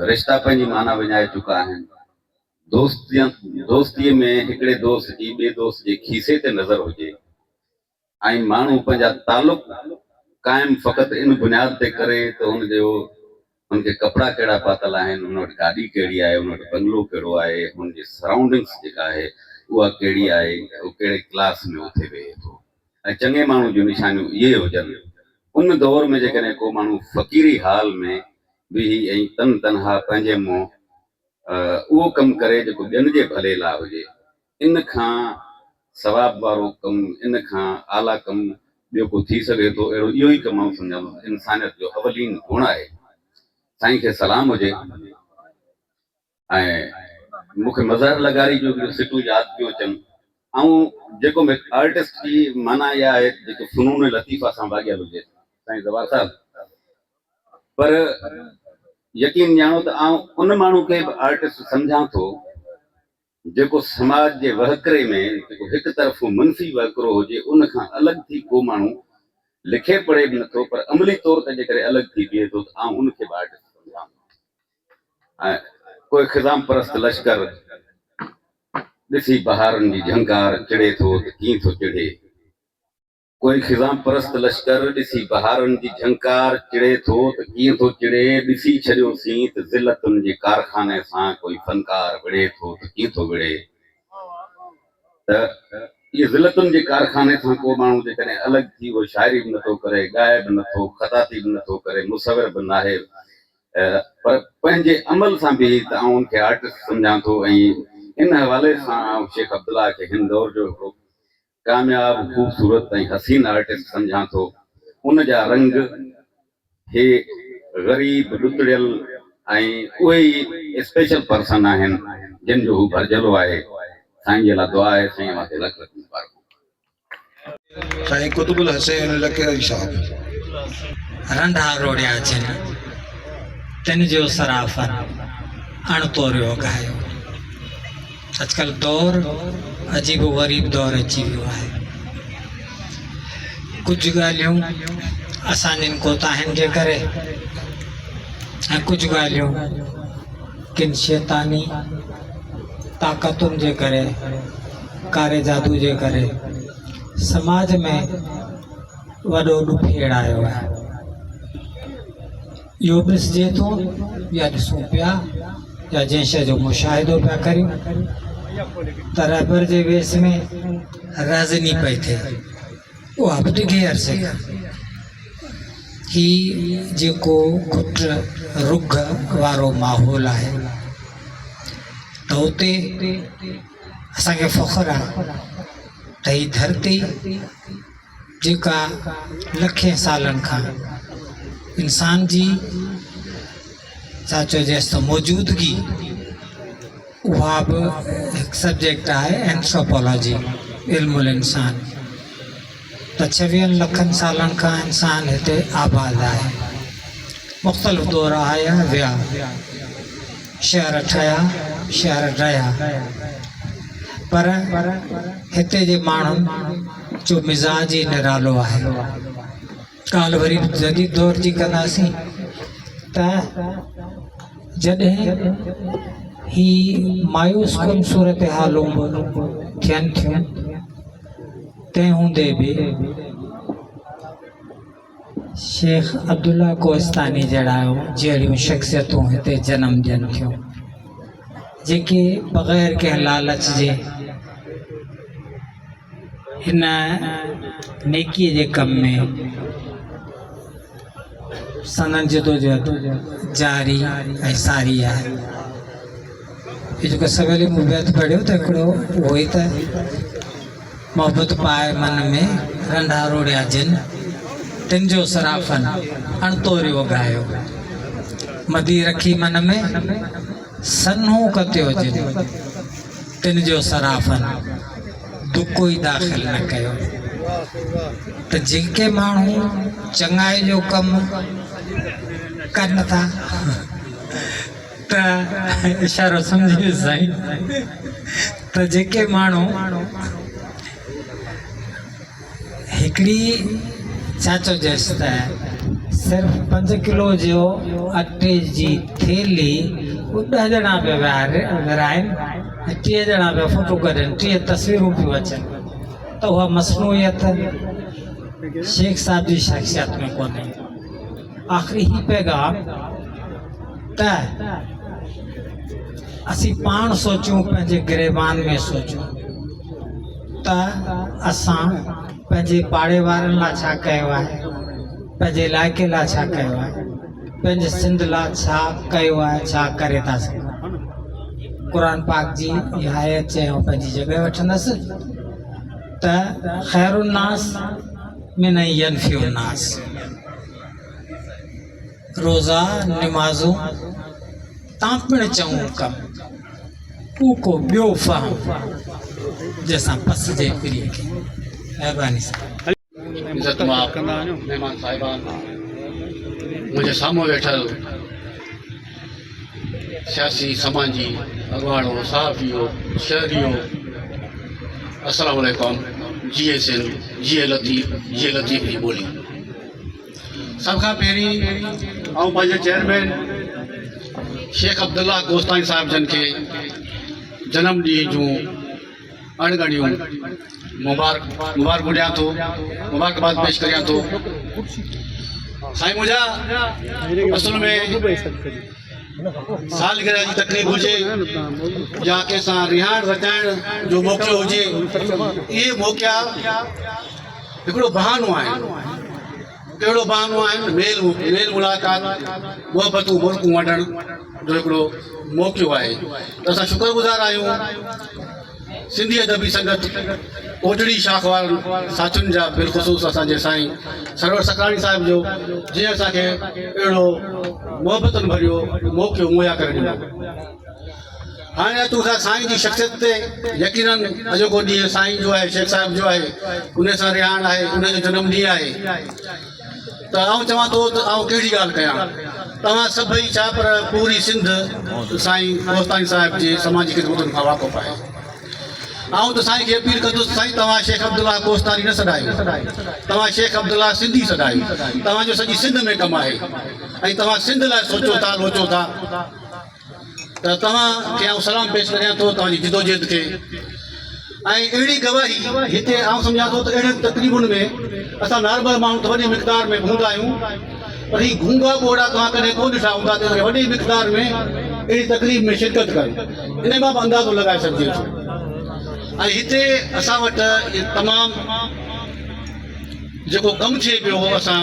रिश्ता पंहिंजी माना विञाए चुका आहिनि, दोस्तीअ में हिकिड़े दोस्त जी ॿिए दोस्त जे खीसे ते नज़र हुजे ऐं माण्हू पंहिंजा तालुक क़ाइम फ़क़ति इन बुनियाद ते करे त हुनखे कपिड़ा कहिड़ा पातल आहिनि, हुन वटि गाॾी कहिड़ी आहे, हुन वटि बंगलो कहिड़ो आहे, हुनजी सराउंडिंग्स जेका आहे उहा कहिड़ी आहे, उहो कहिड़े क्लास में उथे वेहे थो। ऐं चङे माण्हू जूं निशानियूं इहे हुजनि। उन दौर में जेकॾहिं को माण्हू फ़क़ीरी हाल में बीही ऐं तनहा पंहिंजे मुंहुं उहो कमु करे जेको ॿियनि जे भले लाइ हुजे, इन खां सवाब वारो कमु, इन खां आला कमु ॿियो को थी सघे थो। अहिड़ो इहो ई कमु मां सम्झंदो इंसानियत जो अवलीन गुण आहे। साईं खे सलाम हुजे। ऐं मूंखे मज़हर लगारी जो सिटूं यादि पियो अचनि ऐं जेको आर्टिस्ट जी माना इहा आहे जेको फ़नून लतीफ़ा सां भाॻियल हुजे साईं ज़वार साहिब, पर यकीन ॼाणो त आउं उन माण्हू खे बि आर्टिस्ट सम्झां थो जेको समाज जे वहकरे में जेको हिकु तरफ़ो मनफ़ी वहकरो हुजे, उन खां अलॻि थी को माण्हू लिखे पढ़े बि नथो पर अमली तौर ते जेकॾहिं अलॻि थी बीहे थो त आउं उनखे बि आर्टिस्ट सम्झां थो। ऐं कोई ख़िज़ाम परस्त लश्कर ॾिसी बहारनि जी झंकार चिड़े थो त कीअं थो चिड़े, कोई ख़िज़ाम परस्त लश्कर ॾिसी बहारनि जी झंकार चिड़े थो त कीअं थो चिड़े, ॾिसी छॾियोसीं त ज़िलतुनि जे कारखाने सां कोई फनकार विढ़े थो त कीअं थो विढ़े। त इहे ज़िलतुनि जे कारखाने सां को माण्हू जेकॾहिं अलॻि थी उहो शाइरी बि नथो करे, ॻाए बि नथो, ख़ताती बि नथो करे, मुसविर बि न आहे, पर पंहिंजे अमल सां बि त आउं उनखे आर्टिस्ट सम्झां थो। ऐं इन हवाले सां शेख अब्दुल्ला खे हिन दौर जो हिकिड़ो कामयाब, ख़ूबसूरत ऐं हसीन आर्टिस्ट सम्झां थो। उन जा रंग हे ग़रीब, ॾुतड़ियल ऐं उहे ई स्पेशल पर्सन आहिनि जिन जो हू भरजलो आहे। साईं जे लाइ दुआ आहे। साईं मां लख लख मुबारक। साईं कुतुबुल हसैन लखेरी साहब रंधा रोड़िया जिन तिन जो सराफन अणतोरियो गायो। अॼुकल्ह दौर अजीब गरीब दौर अची वियो आहे। कुझु ॻाल्हियूं असांजनि कोताहियुनि जे करे ऐं कुझु ॻाल्हियूं किन शैतानी ताक़तुनि जे करे, कारे जादू जे करे समाज में वॾो ॾुफेड़ आयो आहे। इहो बि ॾिसिजे थो या ॾिसूं पिया या जंहिं शइ जो मुशाहिदो पिया करियूं त रबर जे वेस में रज़नी पई थिए, उहा बि ॾिघे अरसे खां ही जेको खुट रुग वारो माहौल आहे त उते असांखे फ़ख्रु आहे त ही धरती जेका लखे सालनि खां इंसान जी छा चइजेसि त मौजूदगी, उहा बि हिकु सब्जेक्ट आहे एंथ्रोपोलॉजी, इल्मुल इंसान। त 26 लखनि सालनि खां इंसान हिते आबाद आहे। मुख़्तलिफ़ दौर आया विया, शहर ठहिया, शहर रहिया, पर हिते जे माण्हुनि जो मिज़ाज ई निरालो आहे। काल वरी जदीद दौर जी कंदासीं त जॾहिं ही मायूस कुन सूरत हालूं बि थियनि थियूं, तंहिं हूंदे बि शेख अब्दुल्ला कोहिस्तानी जहिड़ियूं शख़्सियतूं हिते जनम ॾियनि थियूं जेके बग़ैर कंहिं लालच जे हिन नेकीअ जे कम में सनन जदोजहद जारी ऐं सारी आहे। ये जेको सवेल मूं बैत पढ़ियो त हिकिड़ो उहो ई त मोहबत पाए मन में रंधा रोड़िया जिन तिन जो सराफन अणतोरियो गायो। मदी रखी मन में सन्हो कतियो जिन तिन जो सराफन दुको ई दाख़िल न कयो त जेके माण्हू चङाई जो कमु कनि था त इशारो सम्झी साईं त जेके माण्हू हिकिड़ी छा चइजेसि त सिर्फ़ 5 किलो जो अटे जी थेली 10 ॼणा पिया विराइनि 30 ॼणा पिया फोटो कढनि 30 तस्वीरूं पियूं अचनि त उहा मसनूइयत शेख साहब जी शख्सियत में कोन्हे। आख़िरी ही पैगाम त असीं पाण सोचूं पंहिंजे गिरेबान में सोचूं त असां पंहिंजे पाड़े वारनि लाइ छा कयो आहे, पंहिंजे इलाइक़े लाइ छा कयो आहे, पंहिंजे सिंध लाइ छा कयो आहे, छा करे था सघूं। क़ुर पाक जी इहा आयत चयो पंहिंजी जॻह वठंदसि त ख़ैरुन्नास मिन यनफियुन्नास। रोज़ा निमाज़ूं तव्हां पिणु चऊं कमु हू को ॿियो फ़हम जंहिंसां पसिजे पीढ़ीअ खे। महिरबानी साईं। इज़त महिमान साहिबान, मुंहिंजे साम्हूं वेठल सियासी समाजी अॻवाणो सहाफ़ियो शहरियो, अस्सलाम वालेकुम। जिए सिंध, जिए लतीफ़ जी ॿोली। सभ खां पहिरीं आउं पंहिंजे चेयरमैन शेख अब्दुल्ला कोस्तानी साहिब जन खे जनम ॾींहं जूं अणगणियूं मुबारक ॾियां थो, मुबारकबाद पेश करियां थो। साईं मुंहिंजा असुल में सालगिरह जी तकलीफ़ हुजे या कंहिंसां रिहाइण रचाइण जो मौक़ो हुजे, इहे मौक़ा हिकिड़ो बहानो आहे। कहिड़ो बहानो आहे? मेल मुलाक़ात, मुहबतूं मुल्कूं वंडण जो हिकिड़ो मौक़ो आहे। त असां शुक्रगुज़ार आहियूं सिंधी अदबी संगत कोटड़ी शाख वारनि साथियुनि जा, बिलख़ुसूस असांजे साईं सरवर सकराणी साहिब जो, जीअं असांखे अहिड़ो मुहबतनि भरियो मौक़ो मुहैया करे ॾिनो। हाणे तूं साईं जी शख़्सियत ते यकीनन अॼोको ॾींहुं साईं जो आहे, शेख साहिब जो आहे, उन सां रिहाइण आहे, उनजो जनम ॾींहुं आहे। त आउं चवां थो त आउं कहिड़ी ॻाल्हि कयां। तव्हां सभई छा पर पूरी सिंध साईं कोस्तानी साहिब जे समाजी ख़िदमतुनि खां वाक़ुफ़ु आहे। आउं त साईं खे अपील कंदुसि, साईं तव्हां शेख अब्दुल्ला कोस्तानी न सॾायो, तव्हां शेख अब्दुल्ला सिंधी सॾायो। तव्हांजो सॼी सिंध में कमु आहे ऐं तव्हां सिंध लाइ सोचो था, लोचो था। त तव्हांखे आउं सलाम पेश करियां थो तव्हांजी जिदोजहद खे। ऐं अहिड़ी गवाही हिते आउं सम्झां थो त अहिड़ियुनि तकलीफ़ुनि में असां नॉर्मल माण्हू त वॾी मिक़दार में हूंदा आहियूं, पर ही घूंगा ॿोड़ा तव्हां कॾहिं कोन ॾिठा हूंदा त वॾी मिक़दार में अहिड़ी तकलीफ़ में शिरकत कनि। इन मां बि अंदाज़ो लॻाए सघिजे थो। ऐं हिते असां वटि तमामु जेको कमु थिए पियो, असां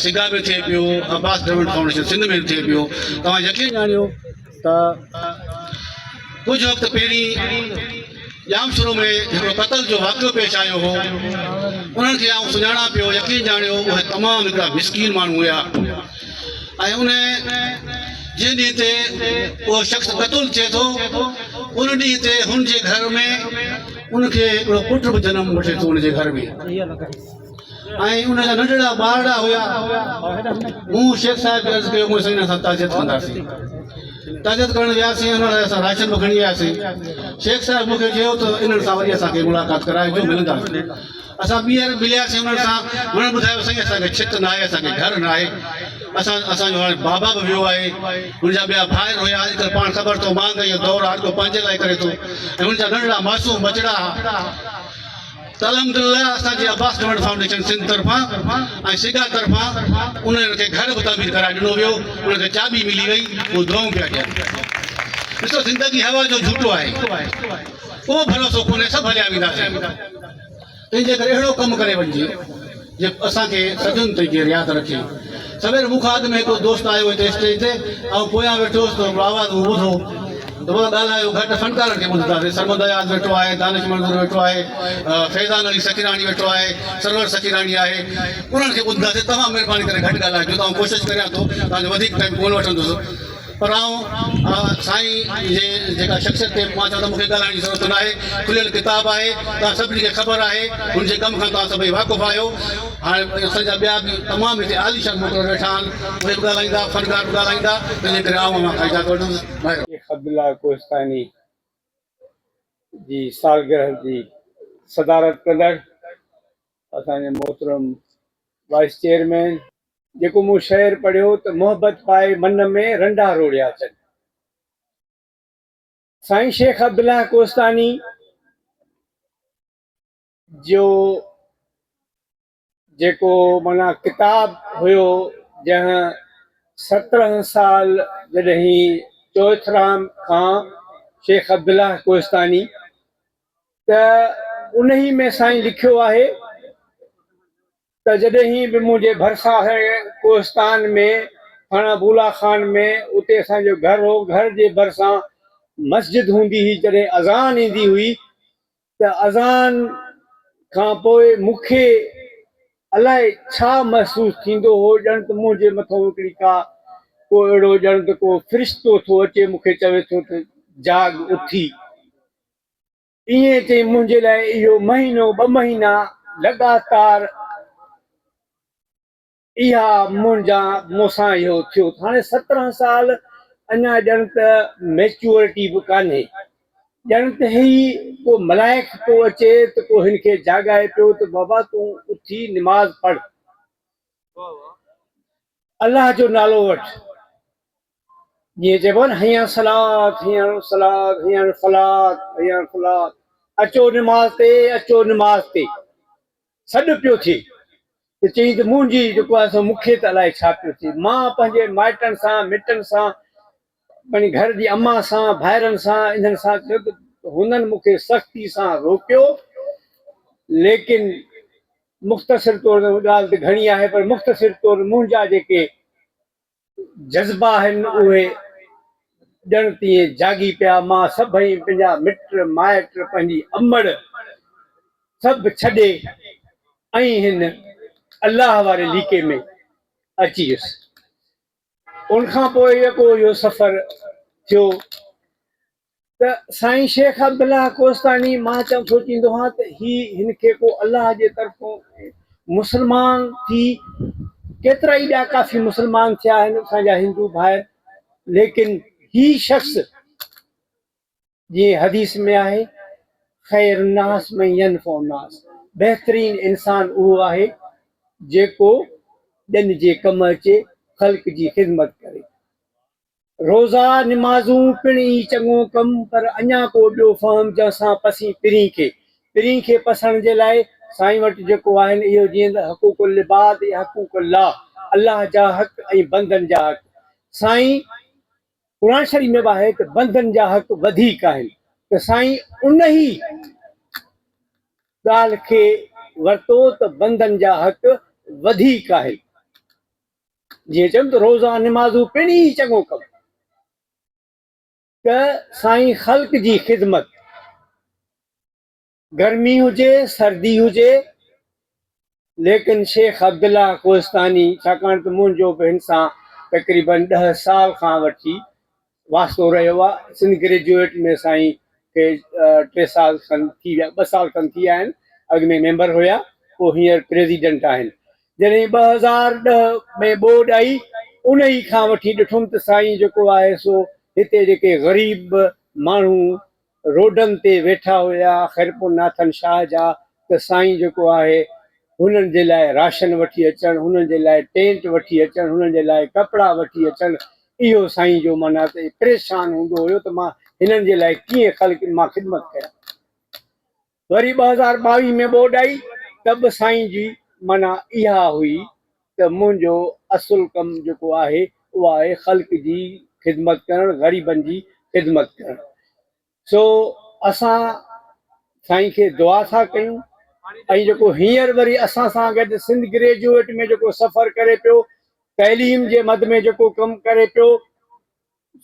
सिगा में थिए पियो, अब्बास डेवलपमेंट फाउंडेशन सिंध में थिए पियो। तव्हां यकीन ॼाणियो त कुझु वक़्तु पहिरीं जामशुरू में हिकिड़ो क़तल जो वाक़ियो पेश आयो हो। उन्हनि खे आउं सुञाणा पियो, यकीन ॼाणियो उहे तमामु हिकिड़ा मिसकीन माण्हू हुया। ऐं उन जंहिं ॾींहं ते उहो शख़्स क़तल थिए थो, उन ॾींहं ते हुनजे घर में उनखे हिकिड़ो पुटु बि जनमु वठे थो उनजे घर में। ऐं उनजा नंढड़ा ॿारड़ा हुया। मूं शेख साहिब खे अर्ज़ु कयो, मूं साईं असां ताज़ियत कंदासीं। ताज़ियत करणु वियासीं, उन्हनि असां राशन बि खणी वियासीं। शेख साहिब मूंखे चयो त इन्हनि सां वरी असांखे मुलाक़ात कराइजो, मिलंदासीं। असां ॿीहर मिलियासीं उन्हनि सां। उन्हनि ॿुधायो साईं असांखे छित न आहे, असांखे घर न आहे। असांजो हाणे बाबा बि वियो आहे, हुनजा ॿिया भाइर हुया। अॼुकल्ह पाण ख़बर अथव महांगाई जो दौरु हर को पंहिंजे लाइ करे थो। ऐं हुनजा नंढड़ा मासूम बचड़ा त अलहमदुलिल्लाह असांजे अब्बास डेवलपमेंट फाउंडेशन सिंध तरफ़ां ऐं सिगा तरफ़ां उन्हनि खे घर बि तामीर कराए ॾिनो वियो। उनखे चाबी मिली वई, उहो दुआऊं पिया ॾियनि। ॾिसो ज़िंदगी हवा जो झूठो आहे, को भरोसो कोन्हे, सभु हलिया वेंदासीं। तंहिंजे करे अहिड़ो कमु करे वञिजे जे असांखे सदियुनि ताईं केरु यादि रखे। सवेर मूंखां अॻु में हिकिड़ो दोस्त आयो हिते स्टेज ते, ऐं पोयां वेठो हुउसि त आवाज़ ॿुधो त मां ॻाल्हायो। घटि फनकारनि खे ॿुधंदासीं। सरमद अयाज़ वेठो आहे, दानिश मंज़ूर वेठो आहे, फैज़ान अली सकीरानी वेठो आहे, सरवर सकीरानी आहे। उन्हनि खे ॿुधंदासीं। तमामु महिरबानी करे घटि ॻाल्हाइजो। तव्हां कोशिशि करियां थो, तव्हांजो वधीक टाइम कोन वठंदुसि। पर आउं साईं जे जेका शख़्सियत ते मां चवां त मूंखे ॻाल्हाइण जी ज़रूरत न आहे। खुलियल किताब आहे, तव्हां सभिनी खे ख़बर आहे, हुनजे कम खां तव्हां सभई वाक़ुफ़ु आहियो। हाणे असांजा ॿिया बि तमामु हिते आलीशान मोटर वेठा आहिनि, उहे बि ॻाल्हाईंदा, फनकार बि ॻाल्हाईंदा, तंहिंजे करे आउं मां इजाज़त वठंदुसि। शेख अब्दुल्ला कोहिस्तानी जी सालगिरह जी सदारत कंदड़ असांजे मोहतरम वाइस चेयरमैन, जेको मूं शेर पढ़ियो त मोहबत पाए मन में रंडा रोड़िया अचनि। साईं शेख अब्दुल्ला कोहिस्तानी जो जेको माना किताब हुयो, जंहिं 17 साल जॾहिं चौथराम खां शेख अब्दुल्ला कोहिस्तानी त उन्ही में साईं लिखियो आहे त जॾहिं बि मुंहिंजे भरिसां कोहिस्तान में थाणा बुला खान में उते असांजो घर हो, घर जे भरिसां मस्जिद हूंदी हुई, जॾहिं अज़ान ईंदी हुई त अज़ान खां पोइ मूंखे अलाए छा महसूसु थींदो हो, ॼण त मुंहिंजे मथां हिकिड़ी को अहिड़ो ॼण त को फ़रिश्तो थो अचे, मूंखे चवे थो त जाग उथी। ईअं चई मुंहिंजे लाइ इहो महीनो 2 महीना लगातार इहा मूंसां इहो थियो। हाणे 17 साल अञा ॼण त मैच्योरिटी बि कान्हे, ॼण त ही को मलाइक थो अचे त को हिनखे जाॻाए पियो त बाबा तूं उथी निमाज़ पढ़, अलाह जो नालो वठ। जीअं चइबो न हैया सलात हैया सलात हैया फलात हैया फलात, अचो निमाज़ ते अचो निमाज़ ते, सॾु पियो थिए। त चई त मुंहिंजी जेको आहे सो मूंखे त अलाए छा पियो थिए। मां पंहिंजे माइटनि सां मिटनि सां, पंहिंजे घर जी अम्मा सां, भाइरनि सां, इन्हनि सां थियो त हुननि मूंखे सख़्ती सां रोकियो, लेकिन मुख़्तसिर तौर ते ॻाल्हि त घणी आहे, पर मुख़्तसिर तौर मुंहिंजा जेके जज़्बा आहिनि उहे ॼण तीअं जागी पिया। मां सभई पंहिंजा मिट माइट, पंहिंजी अमड़ सभु छॾे ऐं हिन अलाह वारे लीके में अची वियुसि। उनखां पोइ जेको इहो सफ़र थियो त साईं शेख अब्दुल्ला कोहिस्तानी मां सोचींदो आहियां त हिनखे को अलाह जे तरफ़ों मुस्लमान थी, केतिरा ई ॿिया काफ़ी मुस्लमान थिया आहिनि असांजा हिंदू भाइर, लेकिन ही शख़्स जीअं हदीस में आहे ख़ैर नास में यनफ़उ नास, बहितरीन इंसान उहो आहे जेको ॼन जे कम अचे, ख़ल्क़ जी ख़िदमत करे। रोज़ा निमाज़ूं पिण ई चङो कमु, पर अञा को ॿियो फहम जंहिंसां पसी पिरी खे पसण जे लाइ साईं वटि जेको आहिनि इहो जीअं त हक़ूक़ुल इबाद या हक़ूक़ुल्लाह, अलाह जा हक़ ऐं बंदनि जा हक़। साईं क़ुरान शरीफ़ में बि आहे त बंदनि जा हक़ वधीक आहिनि, त साईं उन ई ॻाल्हि खे वरितो त बंदनि जा हक़ वधीक आहिनि। जीअं चयमि त रोज़ा निमाज़ूं पिण ई चङो कमु, त साईं ख़ल्क़ जी ख़िदमत, गर्मी हुजे सर्दी हुजे, लेकिन शेख अब्दुल्ला कोहिस्तानी, छाकाणि त मुंहिंजो बि हिन सां तक़रीबन 10 साल खां वठी वास्तो रहियो आहे। सिंध ग्रेजुएट में साईं खे 3 साल खनि थी विया, 2 साल खनि थी विया आहिनि, अॻु में मेंबर हुया, पोइ हींअर प्रेसिडेंट आहिनि। जॾहिं 2010 में ॿोॾि आई, उन ई खां वठी ॾिठुमि त साईं जेको आहे सो हिते जेके ग़रीब माण्हू रोडनि ते वेठा हुया ख़ैरपुर नाथन शाह जा, त साईं जेको आहे हुननि जे लाइ राशन वठी अचणु, हुननि जे लाइ टेंट वठी अचणु, हुननि जे लाइ कपिड़ा वठी अचणु, इहो साईं जो माना त परेशान हूंदो हुयो त मां हिननि जे लाइ कीअं ख़ल्क़ मां ख़िदमत कयां। वरी 2022 में ॿोॾि आई त बि साईं जी माना इहा हुई त मुंहिंजो असुल कमु जेको आहे उहो आहे ख़ल्क़ जी ख़िदमत करणु, ग़रीबनि जी ख़िदमत करणु। सो असां साईं खे दुआ था कयूं, ऐं जेको हींअर वरी असां सां गॾु सिंध ग्रेजुएट में जेको सफ़र करे पियो, तइलीम जे मद में जेको कमु करे पियो,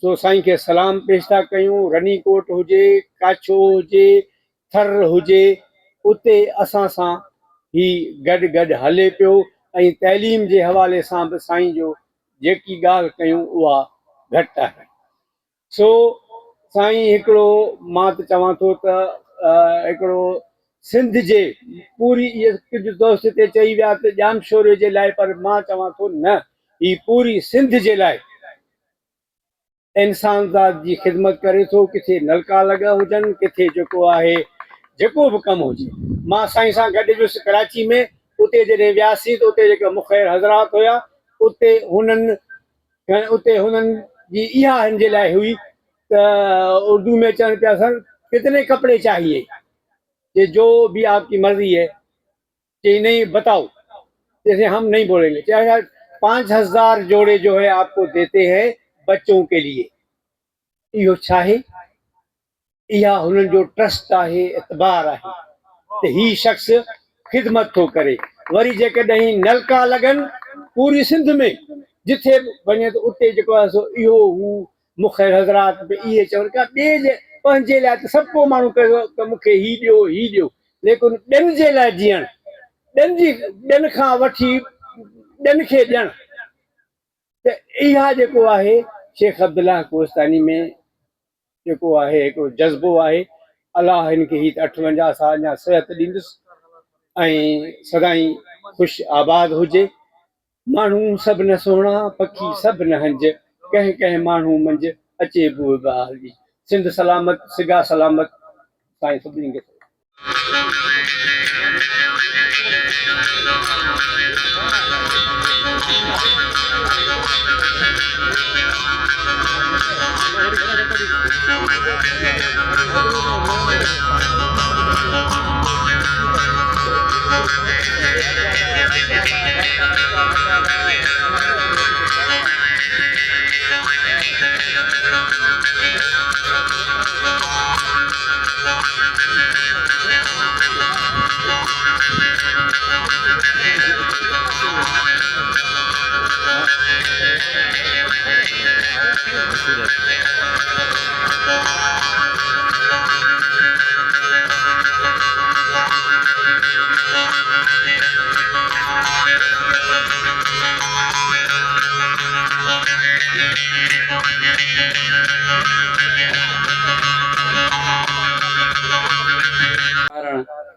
सो साईं खे सलाम पेश था कयूं। रनीकोट हुजे, काछो हुजे, थर हुजे, उते असां सां ही गॾु हले पियो, ऐं तइलीम जे हवाले सां बि साईं जो जेकी ॻाल्हि कयूं उहा घटि आहे। सो साईं हिकिड़ो मां त चवां थो त हिकिड़ो सिंध जे पूरी इहे कुझु दोस्त ते चई विया त जामशोरे जे लाइ, पर मां चवां थो न, ही पूरी सिंध जे लाइ इंसान ज़ात जी ख़िदमत करे थो। किथे नलका लॻा हुजनि, किथे जेको आहे जेको बि कमु हुजे। मां साईं सां गॾु वियुसि कराची में, उते जॾहिं वियासीं त उते जेके मुख़ैर हज़रात हुया, उते हुननि जी इहा हिन जे लाइ हुई त उर्दू में चवनि पिया, सर कितने कपड़े चाहिए, कि जो भी आपकी मर्जी है, कि नहीं बताओ, जैसे हम नहीं बोलेंगे, चाहे 5,000 जोड़े जो है आपको देते हैं बच्चों के लिए। इहो छा आहे? इहा हुननि जो ट्रस्ट आहे, एतबार आहे त ही शख़्स ख़िदमत थो करे। वरी जेकॾहिं नलका लॻनि पूरी सिंध में, जिथे बि वञे त उते जेको आहे सो इहो हू मुख़ैर हज़रात बि इहे चवनि का ॿिए जे पंहिंजे लाइ त सभु को माण्हू कयो त मूंखे ही ॾियो ही ॾियो, लेकिन ॿियनि जे लाइ जीअण, ॿियनि खां वठी ॿियनि खे ॾियणु, त इहा जेको आहे शेख अब्दुल्लाह कोहिस्तानी में जेको आहे हिकिड़ो जज़्बो आहे। अलाह हिनखे ही 58 साल अञा सिहत ॾींदुसि ऐं सदाई ख़ुशि आबाद हुजे। माण्हू सभु न सुहिणा, पखी सभु न हंज, कंहिं कंहिं माण्हू मंझि अचे बूह बहाल जी। सिंध सलामत, सिगा सलामत, साईं सभिनी खे।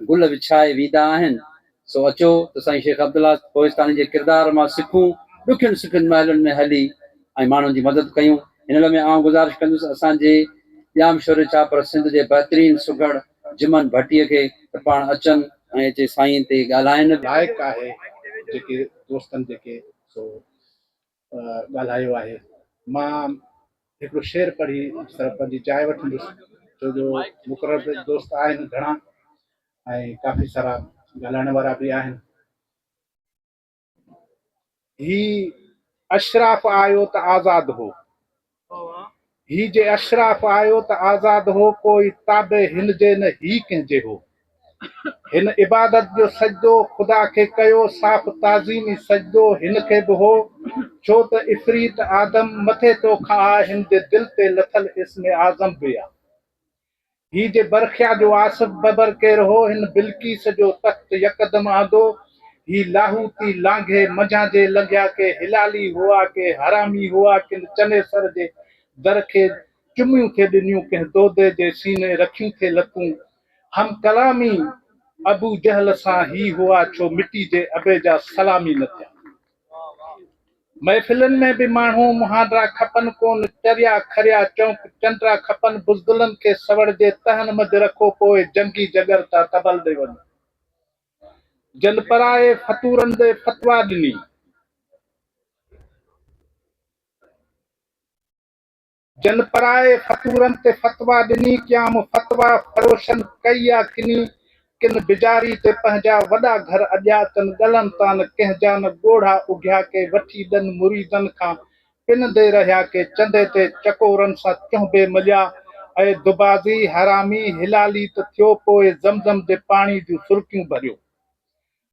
गुल विछाए वीदा आहिनि। सो अचो त साईं शेख अब्दुल्ला कोहिस्तानी जे किरदार मां सिखूं, ॾुखियुनि सुखियुनि महलनि में हली ऐं माण्हुनि जी मदद कयूं। हिन लाइ आउं गुज़ारिश कंदुसि असांजे जामशोरे चापर सिंध जे बहितरीन सुघड़ जिमन भट्टीअ खे त पाण अचनि ऐं अचे साईं ते ॻाल्हाइनि। लाइक़ु आहे जेके दोस्तनि जेके सो ॻाल्हायो आहे। मां हिकिड़ो शेर पढ़ी पंहिंजी जाइ वठंदुसि, छो जो मुक़ररु दोस्त आहिनि घणा ऐं काफ़ी सारा ॻाल्हाइण वारा बि आहिनि। ही अशराफ़ आयो त आज़ाद हो, ही जे अशराफ़ आयो त आज़ाद हो, कोई ताबे हिन जे न ही कंहिंजे हो। हिन इबादत जो सजदो ख़ुदा खे कयो, साफ़ ताज़ीमी सजदो हिन खे बि हो, छो त इफ़रीत आदम मथे तो खां हिन जे दिल ते लथल इस्म आज़म बि आहे। ही जे बरखिया जो आसिफ बबर केरु हो, हिन बिल्कीस जो तख़्त यकदम आंदो। ही लाहूती लांघे मंझां जे लंघिया के हिलाली हुआ के हरामी हुआ, किन चने सर जे दर खे चुमियूं थे ॾिनियूं, कंहिं दोदे जे सीने रखियूं थे लतूं। हम कलामी अबू जहल सां ही हुआ, छो मिटी जे अबे जा सलामी न थिया। महफ़िलनि में बि माण्हू मुहांदरा खपनि कोन, चरिया खरिया चौंक चंडरा खपनि। बुज़दिलनि खे सवड़ जे तहनि मझि रखो, पोइ जंगी जगर था तबल ॾे वञो। जन पराए फतूरनि ते फतवा ॾिनी, जन पराए फतूरनि ते फतवा ॾिनी, क़याम फतवा फरोशन कई आहे किनी। किन बिजारी ते पंहिंजा वॾा घर अॼातनि, ॻलनि तान कंहिं जा न ॻोढ़ा उघिया के वठी ॾन मुरीदनि खां पिनंदे रहिया के चंदे ते चकोरनि सां चुंबे मलिया। ऐं दुबाज़ी हरामी हिलाली त थियो, पोइ ज़मज़म जे पाणी जूं सुर्कियूं भरियो।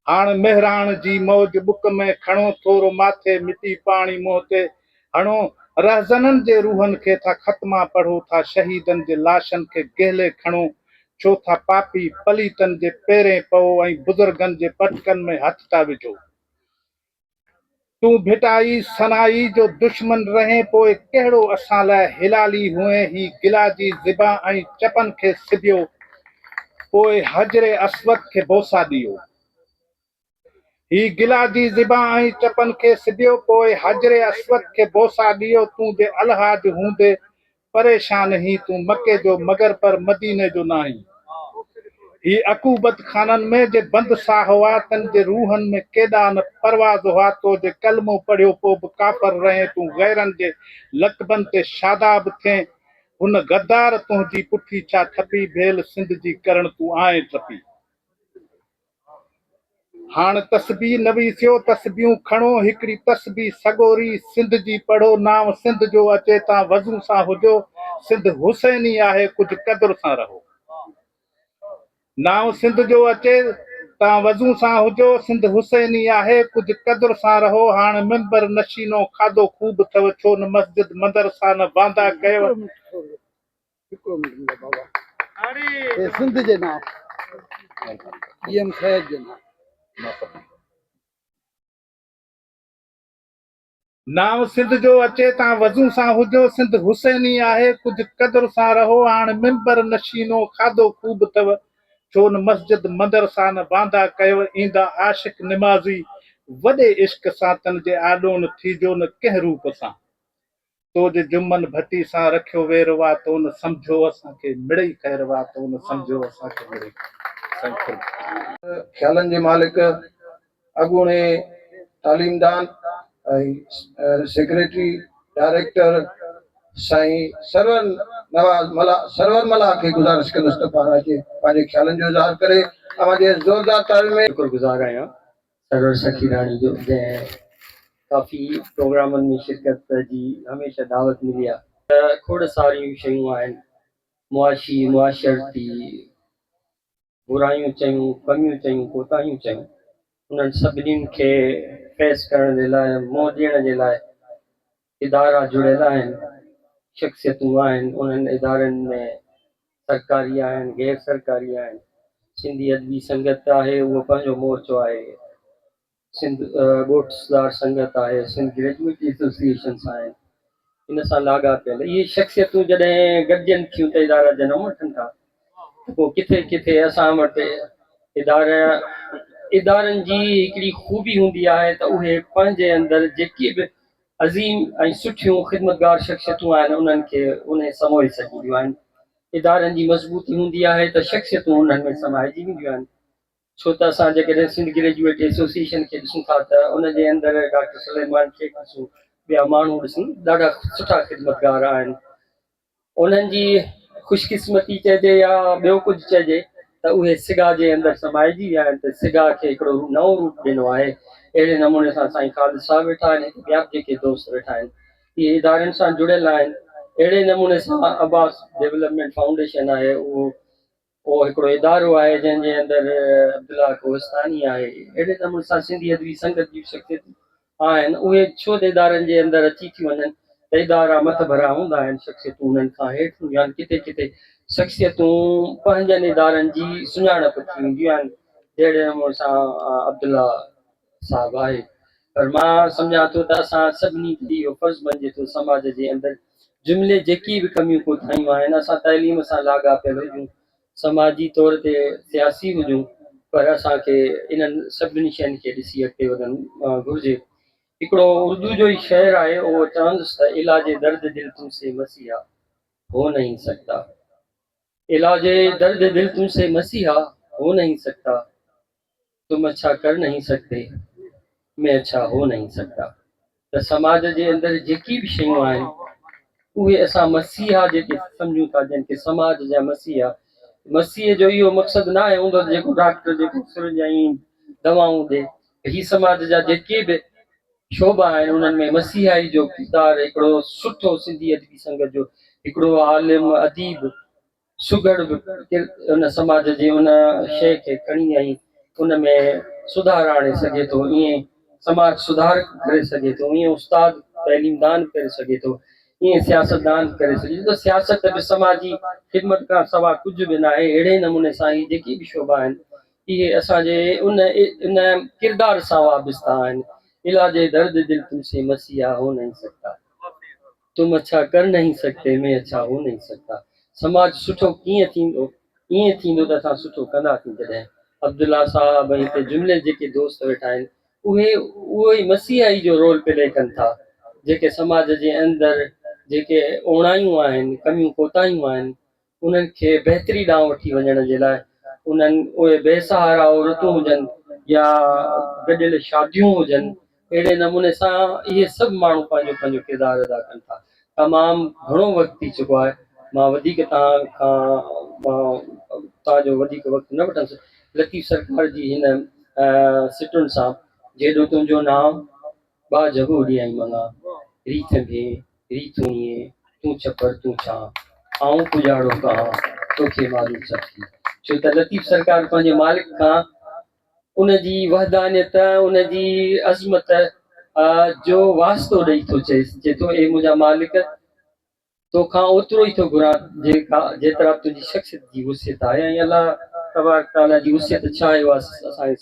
हाणे मेहराण जी मौज बुक में खणो, थोरो माथे मिटी पाणी मुंहं ते हणो। रहज़ननि जे रूहनि खे था ख़त्मा पढ़ो था, शहीदनि जे लाशनि खे गहले खणो। छो था पापी पलीतनि जे पेरें पओ, ऐं बुज़ुर्गनि जे पटकनि में हथ था विझो। तू भिटाई सनाई जो दुश्मन रहे पोइ कहिड़ो असां लाइ हिलाली हुए ही गिला जी ज़िबा ऐं चपन खे सिबियो पोइ हजरे अस्वद खे बोसा ॾियो ही गिला जी ज़िबा ऐं चपन खे सिबियो पोइ हजरे अस्वद खे बोसा ॾियो तूं जे अलहाज हूंदे परेशान ही तूं मके जो मगर पर मदीने जो नाही ही अकूबत खानन में जे बंद सा हुआ तन जे रूहन में केॾा न परवाज़ हुआ तो जे कलमो पढ़ियो पोइ बि काफ़र रहे तूं गैरन जे लक़बन ते शादाब थे हुन गद्दार तुंहिंजी पुठी छा थपी भेल सिंध जी करण तूं आए टपी हाण तस्बी नवीसियो तस्बियूं खणो हिकिड़ी तस्बी सगोरी सिंध जी पढ़ो नाम सिंध जो अचे तां वज़ू सां हुजो सिंध हुसैनी आहे कुझु क़दुर सां रहो नाम सिंध जो अचे तां वज़ू सां हुजो सिंध हुसैनी आहे कुझु क़दुर सां रहो हाणे मिंबर नशीनो खाधो खूब अथव छो न मस्जिद मदरसा न बांदा कयो सिंध जे नाम सैद जे नाम नाम सिंध जो अचे तां वज़ू सां हुजो सिंध हुसैनी आहे कुझु क़दुर सां रहो हाणे मिंबर नशीनो खाधो खूब अथव छो न मस्जिद मदरसा न बांदा कयो ईंदा आशिक निमाज़ी वॾे इश्क सां तन जे आॾो न थीजो न कंहिं रूप सां तो जे जुम्मन भट्टी सां रखियो वेर वा तो न सम्झो असांखे मिड़ई ख़ैर वा तो न सम्झो असांखे मिड़ई ख्यालन जे मालिक अॻूणे तालीमदान ऐं सेक्रेटरी डायरेक्टर साईं सरवर मला खे गुज़ारिश कंदुसि त पाण अचे पंहिंजे ख्यालनि जो इज़हार करे अवांजे ज़ोरदार ताल में शुक्रगुज़ार आहियां सरवर सखी राणी जो जंहिं काफ़ी प्रोग्रामनि में शिरकत जी हमेशह दावत मिली आहे खोड़ सारियूं शयूं आहिनि मुआशरती बुरायूं चयूं कमियूं चयूं कोताहियूं चयूं उन्हनि सभिनीनि खे फेस करण जे लाइ मुंहुं ॾियण जे लाइ इदारा जुड़ियल आहिनि शख़्सियतूं आहिनि उन्हनि इदारनि में सरकारी आहिनि गैर सरकारी आहिनि सिंधी अदबी संगत आहे उहो पंहिंजो मोर्चो आहे सिंध ॻोठदार संगत आहे सिंध ग्रेजुएट एसोसिएशन्स आहिनि इन सां लाॻापियल इहे शख़्सियतूं जॾहिं गॾिजनि थियूं त इदारा जनम वठनि था पोइ किथे किथे असां वटि इदारनि जी हिकिड़ी ख़ूबी हूंदी आहे त उहे पंहिंजे अंदरि जेके बि अज़ीम ऐं सुठियूं ख़िदमतगार शख़्सियतूं आहिनि उन्हनि खे उन समोए सघंदियूं आहिनि इदारनि जी मज़बूती हूंदी आहे त शख़्सियतूं उन्हनि में समाइजी वेंदियूं आहिनि छो त असां जेकॾहिं सिंध ग्रेजुएट एसोसिएशन खे ॾिसूं था त उनजे अंदरि डॉक्टर सलेमान शेख ॾिसूं ॿिया माण्हू ॾिसूं ॾाढा सुठा ख़िदमतगार आहिनि उन्हनि जी ख़ुशकिस्मती चइजे या ॿियो कुझु चइजे त उहे सिगा जे अंदरि समाइजी विया आहिनि त सिगा खे हिकिड़ो नओं रूप ॾिनो आहे अहिड़े नमूने सां साईं ख़ालिद साहब वेठा आहिनि ॿिया जेके दोस्त वेठा आहिनि इहे इदारनि सां जुड़ियल आहिनि अहिड़े नमूने सां अब्बास डेवलपमेंट फाउंडेशन आहे उहो हिकिड़ो इदारो आहे जंहिंजे अंदरि अब्दुल्ला कोहिस्तानी आहे अहिड़े नमूने सां सिंधी अदबी संगत जूं शख़्सियतूं आहिनि उहे छो त इदारनि जे अंदरि अची थियूं वञनि त इदारा मथ भरा हूंदा आहिनि शख़्सियतूं उन्हनि खां हेठि हूंदियूं आहिनि किथे किथे शख़्सियतूं पंहिंजनि इदारनि जी सुञाणप थी वेंदियूं आहिनि जहिड़े नमूने सां अब्दुल्ला साहब आहे पर मां सम्झां थो त असां सभिनी खे इहो फ़र्ज़ु बणिजे थो समाज जे अंदरि जुमिले जेकी बि कमियूं कोताहियूं आहिनि असां तइलीम सां लाॻापियल हुजूं समाजी तौर ते सियासी हुजूं पर असांखे इन्हनि सभिनी शयुनि खे ॾिसी अॻिते वधणु घुरिजे हिकिड़ो उर्दू जो ई शेर आहे उहो चवंदुसि त इलाजे दर्द दिल तुमसे मसीहा हो नहीं सकता इलाजे दर्द दिल तुमसे मसीहा हो नहीं सकता तुम अच्छा कर नहीं सकते मैं अच्छा हो नहीं सकता त समाज जे अंदरि जेकी बि शयूं आहिनि उहे असां मसीहा जेके सम्झूं था जंहिंखे समाज जा मसीह जो इहो मक़सदु न आहे हूंदो जेको डॉक्टर जेको सिरिंज ऐं दवाऊं ॾे ही समाज जा जेके बि शोभा आहिनि उन्हनि में मसीहाई जो किरदारु हिकिड़ो सुठो सिंधी अदबी संगत जो हिकिड़ो आलिम अदीब सुगड़ उन समाज जे उन शइ खे खणी आई उन में सुधार आणे सघे थो ईअं समाज सुधार करे सघे थो ईअं उस्ताद तइलीमदान करे सघे थो ईअं सियासतदान करे सघे थो त सियासत बि समाजी ख़िदमत खां सवाइ कुझु बि न आहे अहिड़े नमूने सां ई जेकी बि शोभा आहिनि इहे असांजे उन किरदार सां वाबस्ता आहिनि इलाज दर्द दिल तुमसे मसीहा हो नहीं सकता, तुम अच्छा कर नहीं सकते, मैं अच्छा हो नहीं सकता। समाज सुठो कीअं थींदो, ईअं थींदो त असां सुठो कंदासीं जॾहिं। अब्दुल्ला साहब ऐं हिते जुमिले जेके दोस्त वेठा आहिनि उहे ई मसीहा ई जो रोल प्ले कनि था, जेके समाज जे अंदरि जेके ओणायूं आहिनि, कमियूं कोताहियूं आहिनि, उन्हनि खे बहितरी ॾांहुं वठी वञण जे लाइ उन्हनि उहे बेसहारा औरतूं हुजनि या गॾियल शादियूं हुजनि, अहिड़े नमूने सां इहे सभु माण्हू पंहिंजो पंहिंजो किरदारु अदा कनि था। तमामु घणो वक़्तु थी चुको आहे, मां वधीक तव्हांजो वधीक वक़्तु न वठंदुसि। लतीफ़ सरकार जी हिन सिटुनि सां जेॾो तुंहिंजो नाम बा जगो ॾियाई मङा, रीत में रीतूं ईअं तूं छपर तूं छा, आऊं पुॼाड़ो कहां तोखे मालूम सखी। छो त लतीफ़ सरकार पंहिंजे मालिक खां उनजी वहदानियत, उनजी अज़मत जो वास्तो ॾेई थो चएसि, चए थो ए मुंहिंजा मालिक तोखां ओतिरो ई थो घुरां जेतिरा तुंहिंजी शख़्सियत जी वसियत आहे। ऐं अलाह तबारक ताला जी वसियत छा आहे उहा असांखे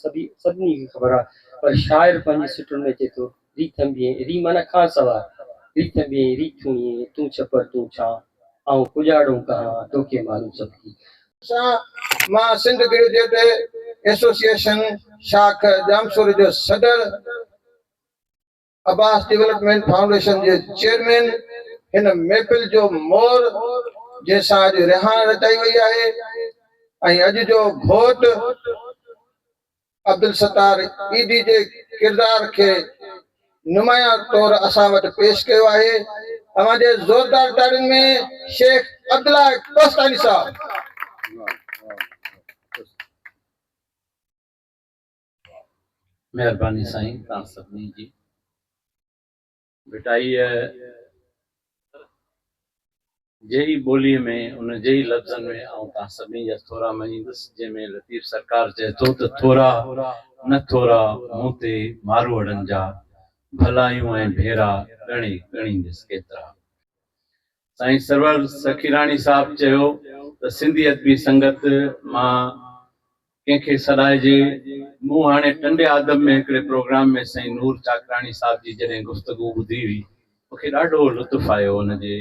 सभिनी खे ख़बर आहे, पर शाइर पंहिंजी सिटुनि में चए थो रीत में री मन खां सवाइ रीत में रीतूं ईअं तूं छपर तूं छा, आऊं पुॼाड़ो कहां तोखे मालूम सखी। मां सिंध ग्रेजुएट एसोसिएशन शाख जामशोरी जो सदर, अब्बास डेवलपमेंट फाउंडेशन जे चेयरमैन, हिन महफ़िल जो मोर जंहिंसां अॼु रिहान रचाई वई आहे ऐं अॼु जो घोट अब्दुल सत्तार ईदी जे किरदार खे नुमाया तौर असां वटि पेश कयो आहे। तव्हांजे ज़ोरदार ताड़ियुनि में शेख अब्दुल्ला कोस्तानी साहब। महिरबानी साईं, तव्हां सभिनी जी। बेटा जहिड़ी ॿोलीअ में उन जहिड़ी लफ़्ज़नि में ऐं तव्हां सभिनी जा थोरा मञींदुसि, जंहिंमें लतीफ़ सरकार चए थो त थोरा न थोरा मूं ते मारवड़नि जा, भलायूं ऐं भेरा ॻणींदुसि केतिरा। साईं सरवर सखीराणी साहब चयो त सिंधी अदबी संगत मां कंहिंखे सॾाइजे। मूं हाणे टंडे आदम में हिकिड़े प्रोग्राम में साईं नूर चाकराणी साहब जी जॾहिं गुफ़्तगू ॿुधी हुई, मूंखे ॾाढो लुत्फ़ आयो हुनजे,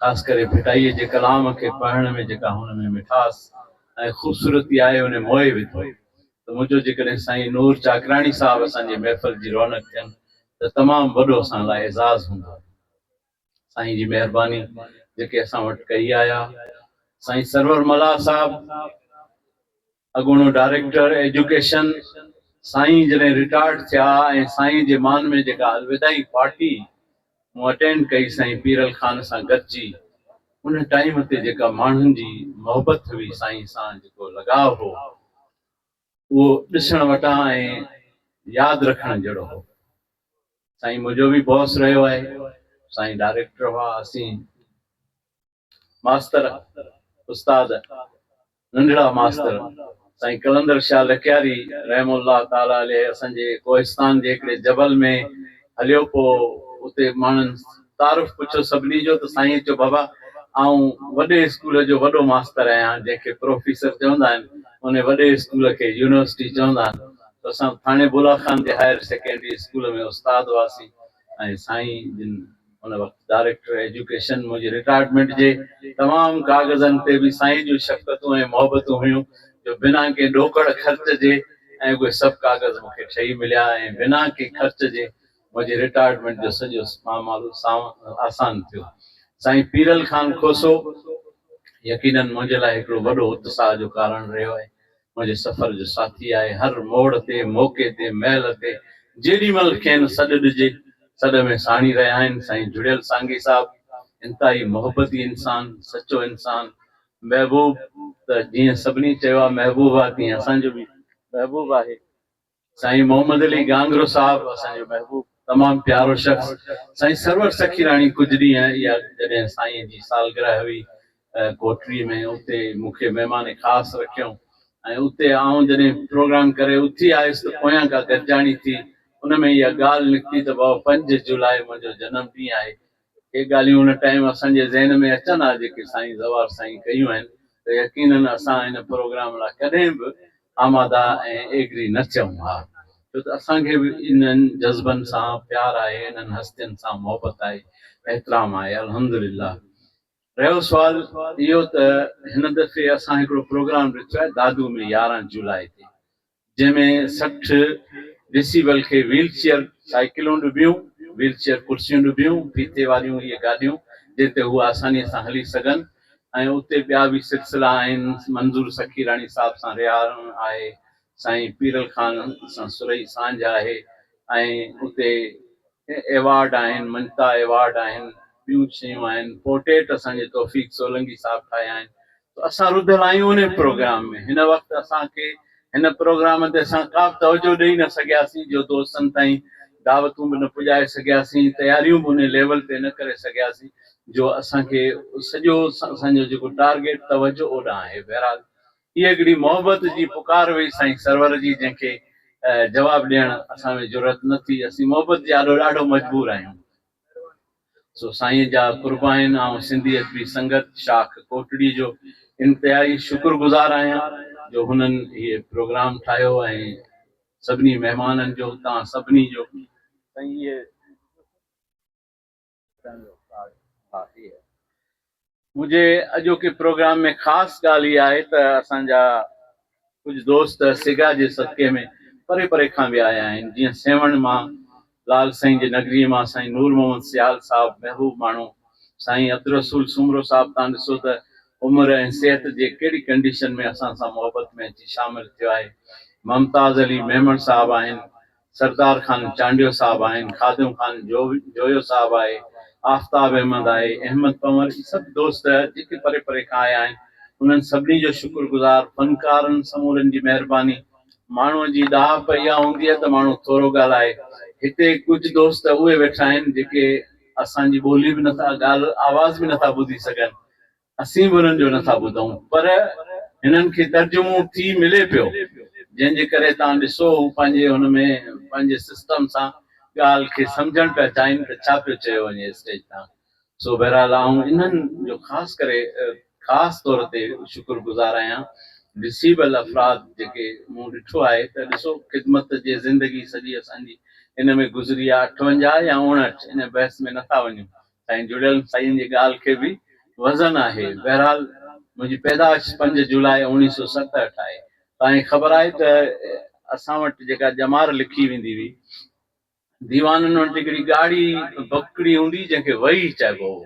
ख़ासि करे भिटाईअ जे कलाम खे पढ़ण में जेका हुन में मिठास ऐं ख़ूबसूरती आहे उन मोहे विधो। त मुंहिंजो जेकॾहिं साईं नूर चाकराणी साहब असांजे महफ़िल जी रौनक थियनि त तमामु वॾो असां लाइ एज़ाज़ हूंदो। साईं जी महिरबानी जेके असां वटि कई आया। साईं सरवर मल्हार साहब अॻूणो डायरेक्टर एजुकेशन, साईं जॾहिं रिटायर्ड थिया ऐं साईं जे मान में जेका अलविदाई पार्टी मूं अटेंड कई साईं पीरल ख़ान सां गॾिजी, उन टाइम ते जेका माण्हुनि जी मोहबत हुई साईं सां, जेको लगाव हो, उहो ॾिसण वटां ऐं यादि रखण जहिड़ो हो। साईं मुंहिंजो बि बॉस रहियो आहे, साईं डायरेक्टर हुआ, असीं मास्तर उस्ताद नंढड़ा मास्तर। साईं कलंदर शाह लखियारी रहमुल्लाह ताला अलैह असांजे कोहिस्तान जे हिकिड़े जबल में हलियो पियो, उते माण्हुनि तारुफ़ पुछियो सभिनी जो, त साईं चयो बाबा आऊं वॾे स्कूल जो वॾो मास्तर आहियां, जंहिंखे प्रोफेसर चवंदा आहिनि, उन वॾे स्कूल खे यूनिवर्सिटी चवंदा आहिनि। त असां थाणे बुला खान जे हायर सेकेंडरी स्कूल में उस्ताद हुआसीं ऐं साईं जिन उन वक़्तु डायरेक्टर एजुकेशन मुंहिंजी रिटायरमेंट जे तमामु कागज़नि ते बि साईं जूं शफ़क़तूं ऐं मोहबतूं हुयूं, जो बिना के ॾोकड़ ख़र्च जे ऐं उहे सभु कागज़ मूंखे ठही मिलिया ऐं बिना के ख़र्च जे मुंहिंजी रिटायरमेंट जो सॼो मामलो आसान थियो। साईं पीरल ख़ान खोसो यकीनन मुंहिंजे लाइ हिकिड़ो वॾो उत्साह जो कारण रहियो आहे, मुंहिंजे सफ़र जो साथी आहे। हर मोड़ ते, मौक़े ते, महल ते, जेॾी महिल खेनि सॾु ॾिजे सॾ में साणी रहिया आहिनि। साईं जुड़ियल सांगी साहब इंतिहाई मोहबती इंसान, सचो इंसान, महबूब, त जीअं सभिनी चयो आहे महबूब आहे, तीअं असांजो बि महबूब आहे। साईं मोहम्मद अली गांगरो साहब असांजो महबूब, तमामु प्यारो शख़्स। साईं सरवर सखीराणी कुझु ॾींहं इहा जॾहिं साईं जी सालगिरह हुई कोठरी में, उते मूंखे महिमान ख़ासि रखियऊं ऐं उते आऊं जॾहिं प्रोग्राम करे उथी आयुसि त पोयां का गॾिजाणी थी, उन में इहा ॻाल्हि निकिती त बाबा 5 जुलाई मुंहिंजो जनम ॾींहुं आहे। हे ॻाल्हियूं उन टाइम असांजे ज़हन में अचनि हा, जेके साईं ज़वार साईं कयूं आहिनि, त यकीनन असां हिन प्रोग्राम लाइ कॾहिं बि आमादा ऐं एग्री न थियूं हा। छो त असांखे बि इन्हनि जज़्बनि सां प्यार आहे, इन्हनि हस्तियुनि सां मोहबत आहे, एतिराम आहे। अल्हम्दुलिल्लाह। रहियो सुवाल इहो त हिन दफ़े असां हिकिड़ो प्रोग्राम ॾिठो आहे दादू में 11 जुलाई ते, जंहिंमें 60 डिसीबल खे व्हील चेयर साइकिलूं ॾिबियूं, व्हील चेयर कुर्सियूं ॾिबियूं, फीते वारियूं इहे गाॾियूं जिते हू आसानीअ सां हली सघनि। ऐं उते ॿिया बि सिलसिला आहिनि, मंज़ूर सखीराणी साहिब सां रियाज़ आहे, साईं पीरल ख़ान सां सुरई सांझ आहे, ऐं उते एवार्ड आहिनि, मनता एवार्ड आहिनि, ॿियूं शयूं आहिनि। पोर्ट्रेट असांजे तौफ़ीक़ सोलंकी साहिब ठाहिया आहिनि। त असां रुधल आहियूं उन प्रोग्राम में। हिन वक़्तु असांखे हिन प्रोग्राम ते असां का बि तवजो ॾेई न सघियासीं, जो दोस्तनि ताईं दावतूं बि न पुॼाए सघियासीं, तयारियूं बि उन लेवल ते न करे सघियासीं जो असांखे सॼो असांजो जेको टारगेट तवजो ओॾां आहे। बहरहाल इहा हिकिड़ी मोहबत जी पुकार हुई साईं सरवर जी, जंहिंखे जवाबु ॾियणु असां में ज़रूरत न थी। असीं मोहबत जे ॾाढो मजबूर आहियूं। सो साईं जा कुर्बाइन ऐं सिंधियत बि संगत शाख कोटड़ी जो इंतिहाई शुक्रगुज़ार आहियां जो हुननि इहे प्रोग्राम ठाहियो ऐं सभिनी महिमाननि जो, तव्हां सभिनी जो। मुंहिंजे अॼोके प्रोग्राम में ख़ासि ॻाल्हि इहा आहे त असांजा कुझु दोस्त सिगा जे सदके में परे परे खां बि आया आहिनि। जीअं सेवण मां लाल साईं जे नगरीअ मां साईं नूर मोहम्मद सियाल साहिबु, महबूब माण्हू, साईं अब्दुल रसूल सुमरो साहिबु। तव्हां ॾिसो त उमिरि ऐं सिहत जे कहिड़ी कंडीशन में असां सां मोहबत में अची शामिलु थियो आहे। मुमताज़ अली मेमण साहिबु आहिनि, सरदार ख़ान चांडियो साहिबु आहिनि, खादिम ख़ान जोयो साहिबु आहे, आफ़ताब अहमद आहे, अहमद पंवर, इहे सभु दोस्त जेके परे परे खां आया आहिनि। उन्हनि सभिनी जो शुक्रगुज़ार, फ़नकारनि समूरनि जी महिरबानी। माण्हूअ जी ॾाहप इहा हूंदी आहे त माण्हू थोरो ॻाल्हाए। हिते कुझु दोस्त उहे वेठा आहिनि जेके असांजी ॿोली बि नथा, ॻाल्हि आवाज़ बि नथा ॿुधी सघनि, असीं बि उन्हनि जो नथा ॿुधूं, पर हिननि खे तर्जुमो थी मिले पियो, जंहिंजे करे तव्हां ॾिसो हू पंहिंजे हुन में पंहिंजे सिस्टम सां ॻाल्हि खे सम्झण पिया चाहिनि त छा पियो चयो वञे स्टेज तां। सो बहरहाल आऊं इन्हनि जो ख़ासि करे ख़ासि तौर ते शुक्रगुज़ार आहियां। डिसेबल अफ़राद जेके मूं ॾिठो आहे त ॾिसो ख़िदमत जे ज़िंदगी सॼी असांजी इन में गुज़री आहे। 58 या 59 इन बहस में नथा वञूं। साईं जुड़ियल साईं जी ॻाल्हि खे बि वज़न आहे। बहरहाल मुंहिंजी पैदाइश 5 जुलाई 1967 आहे। तव्हांखे ख़बर आहे त असां वटि जेका ॼमार लिखी वेंदी हुई, दीवाननि वटि हिकिड़ी ॻाढ़ी बकड़ी हूंदी जंहिंखे वही चइबो हो।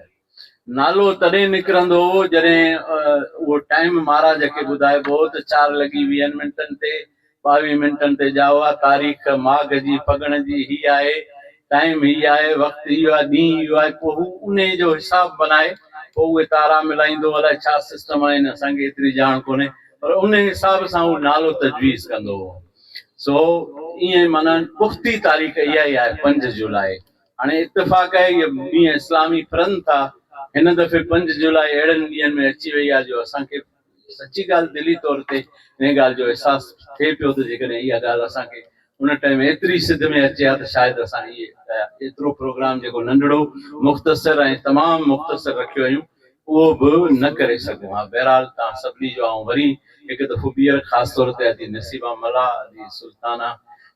नालो तॾहिं निकिरंदो हो जॾहिं उहो टाइम महाराज खे ॿुधाइबो हो त 4:20 ते 22 मिंटनि ते ॼाओ आहे, तारीख़ माघ जी फगण जी ही आहे, टाइम ही आहे, वक़्तु इहो आहे, ॾींहुं इहो आहे। पोइ हू उन जो हिसाब बनाए, पोइ उहे तारा मिलाईंदो, अलाए छा सिस्टम आहिनि, असांखे एतिरी ॼाण कोन्हे, पर उन हिसाब सां उहो नालो तजवीज़ कंदो हो। सो ईअं माना पुख़्ती तारीख़ इहा ई आहे 5 जुलाई। हाणे इत्तेफ़ाक़ आहे इहा ॾींहं इस्लामी फिरनि था, हिन दफ़े 5 जुलाई अहिड़नि ॾींहंनि में अची वई आहे जो असांखे सची ॻाल्हि दिली तौर ते इन ॻाल्हि जो अहसासु थिए पियो त जेकॾहिं इहा ॻाल्हि असांखे उन टाइम एतिरी सिध में अचे हा त शायदि असां इहे एतिरो प्रोग्राम जेको नंढड़ो मुख़्तसिर ऐं तमामु मुख़्तसिर रखियो आहियूं उहो बि न करे सघूं हा। बहरहाल तव्हां सभिनी जो आऊं वरी हिकु दफ़ो ॿीहर ख़ासि तौर ते अदी नसीबा मला, अदी सुल्ताना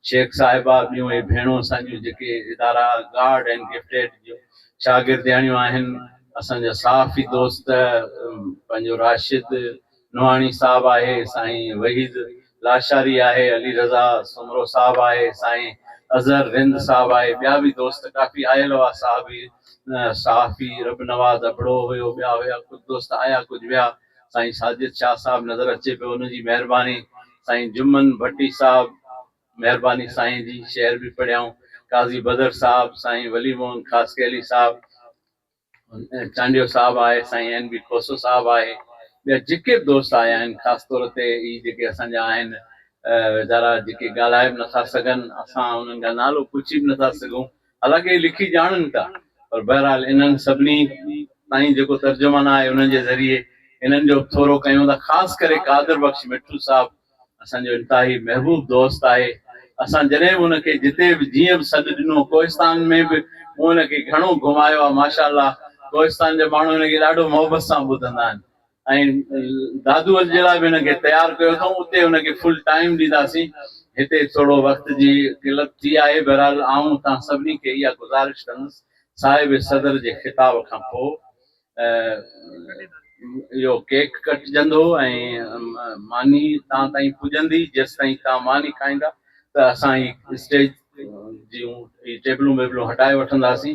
शेख साहिबा, ॿियूं इहे भेणूं असांजूं जेके इदारा गार्ड एंड गिफ्टेड जो शागिर्दियाणियूं आहिनि, असांजा साफ़ी दोस्त, पंहिंजो राशिद नवाणी साहिबु आहे, साईं वहीद लाशारी आहे, अली रज़ा सुमरो साहिबु आहे, साईं अज़हर रिंद साहिबु आहे, ॿिया बि दोस्त काफ़ी आयल हुआ, साहिबी साफ़ी रब नवाज़ अबड़ो हुयो, ॿिया हुया, कुझु दोस्त आया कुझु विया। साईं साजिद शाह साहिबु नज़र अचे पियो, हुनजी महिरबानी। साईं जुमन भट्टी साहिबु, महिरबानी साईं जी, शेर बि पढ़ियाऊं। काज़ी बदर साहिबु, साईं वली मोहन ख़ासकेली साहिबु, चांडियो साहिबु आहे, साईं एन बी खोसो साहिबु आहे, ॿिया जेके बि दोस्त आया आहिनि। ख़ासि तौर ते इहे जेके असांजा आहिनि वीचारा जेके ॻाल्हाए बि नथा सघनि, असां उन्हनि जा नालो पुछी बि नथा सघूं, हालांकि लिखी ॼाणनि था, पर बहरहाल इन्हनि सभिनी ताईं जेको तर्जुमान आहे उन्हनि जे ज़रिए इन्हनि जो थोरो कयूं था। ख़ासि करे कादिर बख़्श मिठू साहिबु असांजो इंतिहाई महबूब दोस्त आहे। असां जॾहिं बि हुनखे जिते बि जीअं बि सॾु ॾिनो, कोहिस्तान में बि मूं हुनखे घणो घुमायो आहे। माशाअल्लाह कोहिस्तान जा माण्हू हिनखे ॾाढो मोहबत सां ॿुधंदा आहिनि ऐं दादूअ जे लाइ बि हिनखे तयारु कयो अथऊं। उते हुनखे फुल टाइम ॾींदासीं हिते थोरो वक़्त जी किलत थी आहे। बहरहाल आऊं तव्हां सभिनी खे इहा गुज़ारिश कंदुसि साहिब सदर जे ख़िताब खां पोइ इहो केक कटिजंदो ऐं मानी तव्हां ताईं पुॼंदी। जेसि ताईं तव्हां मानी खाईंदा त असां ही स्टेज जूं टेबलूं वेबलूं हटाए वठंदासीं।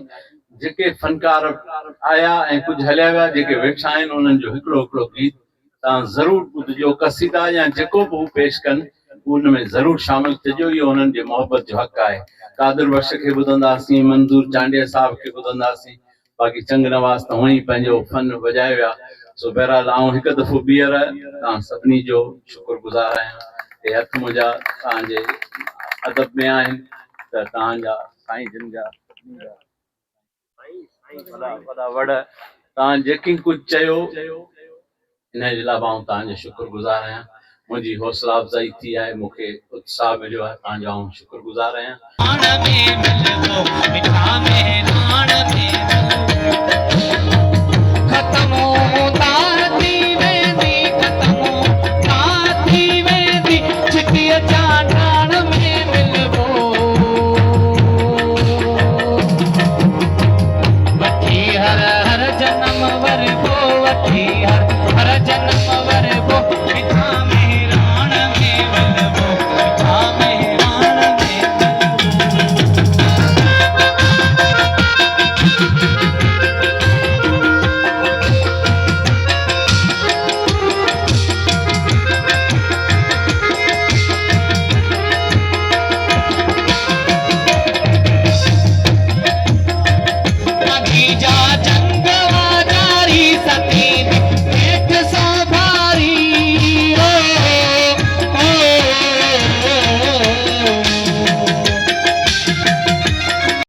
जेके फनकार आया ऐं कुझु हलिया विया जेके वेठा आहिनि उन्हनि जो हिकिड़ो हिकिड़ो गीत तव्हां ज़रूरु ॿुधिजो। कसीदा या जेको बि हू पेश कनि उन में ज़रूरु शामिल थिजो। इहो उन्हनि जे मोहबत जो हक़ आहे। कादिर बख्श खे ॿुधंदासीं, मंज़ूर चांडिया साहिब खे ॿुधंदासीं, बाक़ी चंग नवाज़ त हूअं ई पंहिंजो फन वॼाए विया। सो बहरहाल आऊं हिकु दफ़ो ॿीहर तव्हां सभिनी जो शुक्रगुज़ार आहियां। हे हथ मुंहिंजा तव्हांजे अदब में आहिनि त तव्हांजा साईं जिन जा वॾा वॾ तव्हां जेकी कुझु चयो इन जे लाइ आऊं तव्हांजो शुक्रगुज़ार आहियां। मुंहिंजी हौसला अफ़ज़ाई थी आहे, मूंखे उत्साह मिलियो आहे, तव्हांजो आऊं शुक्रगुज़ार आहियां।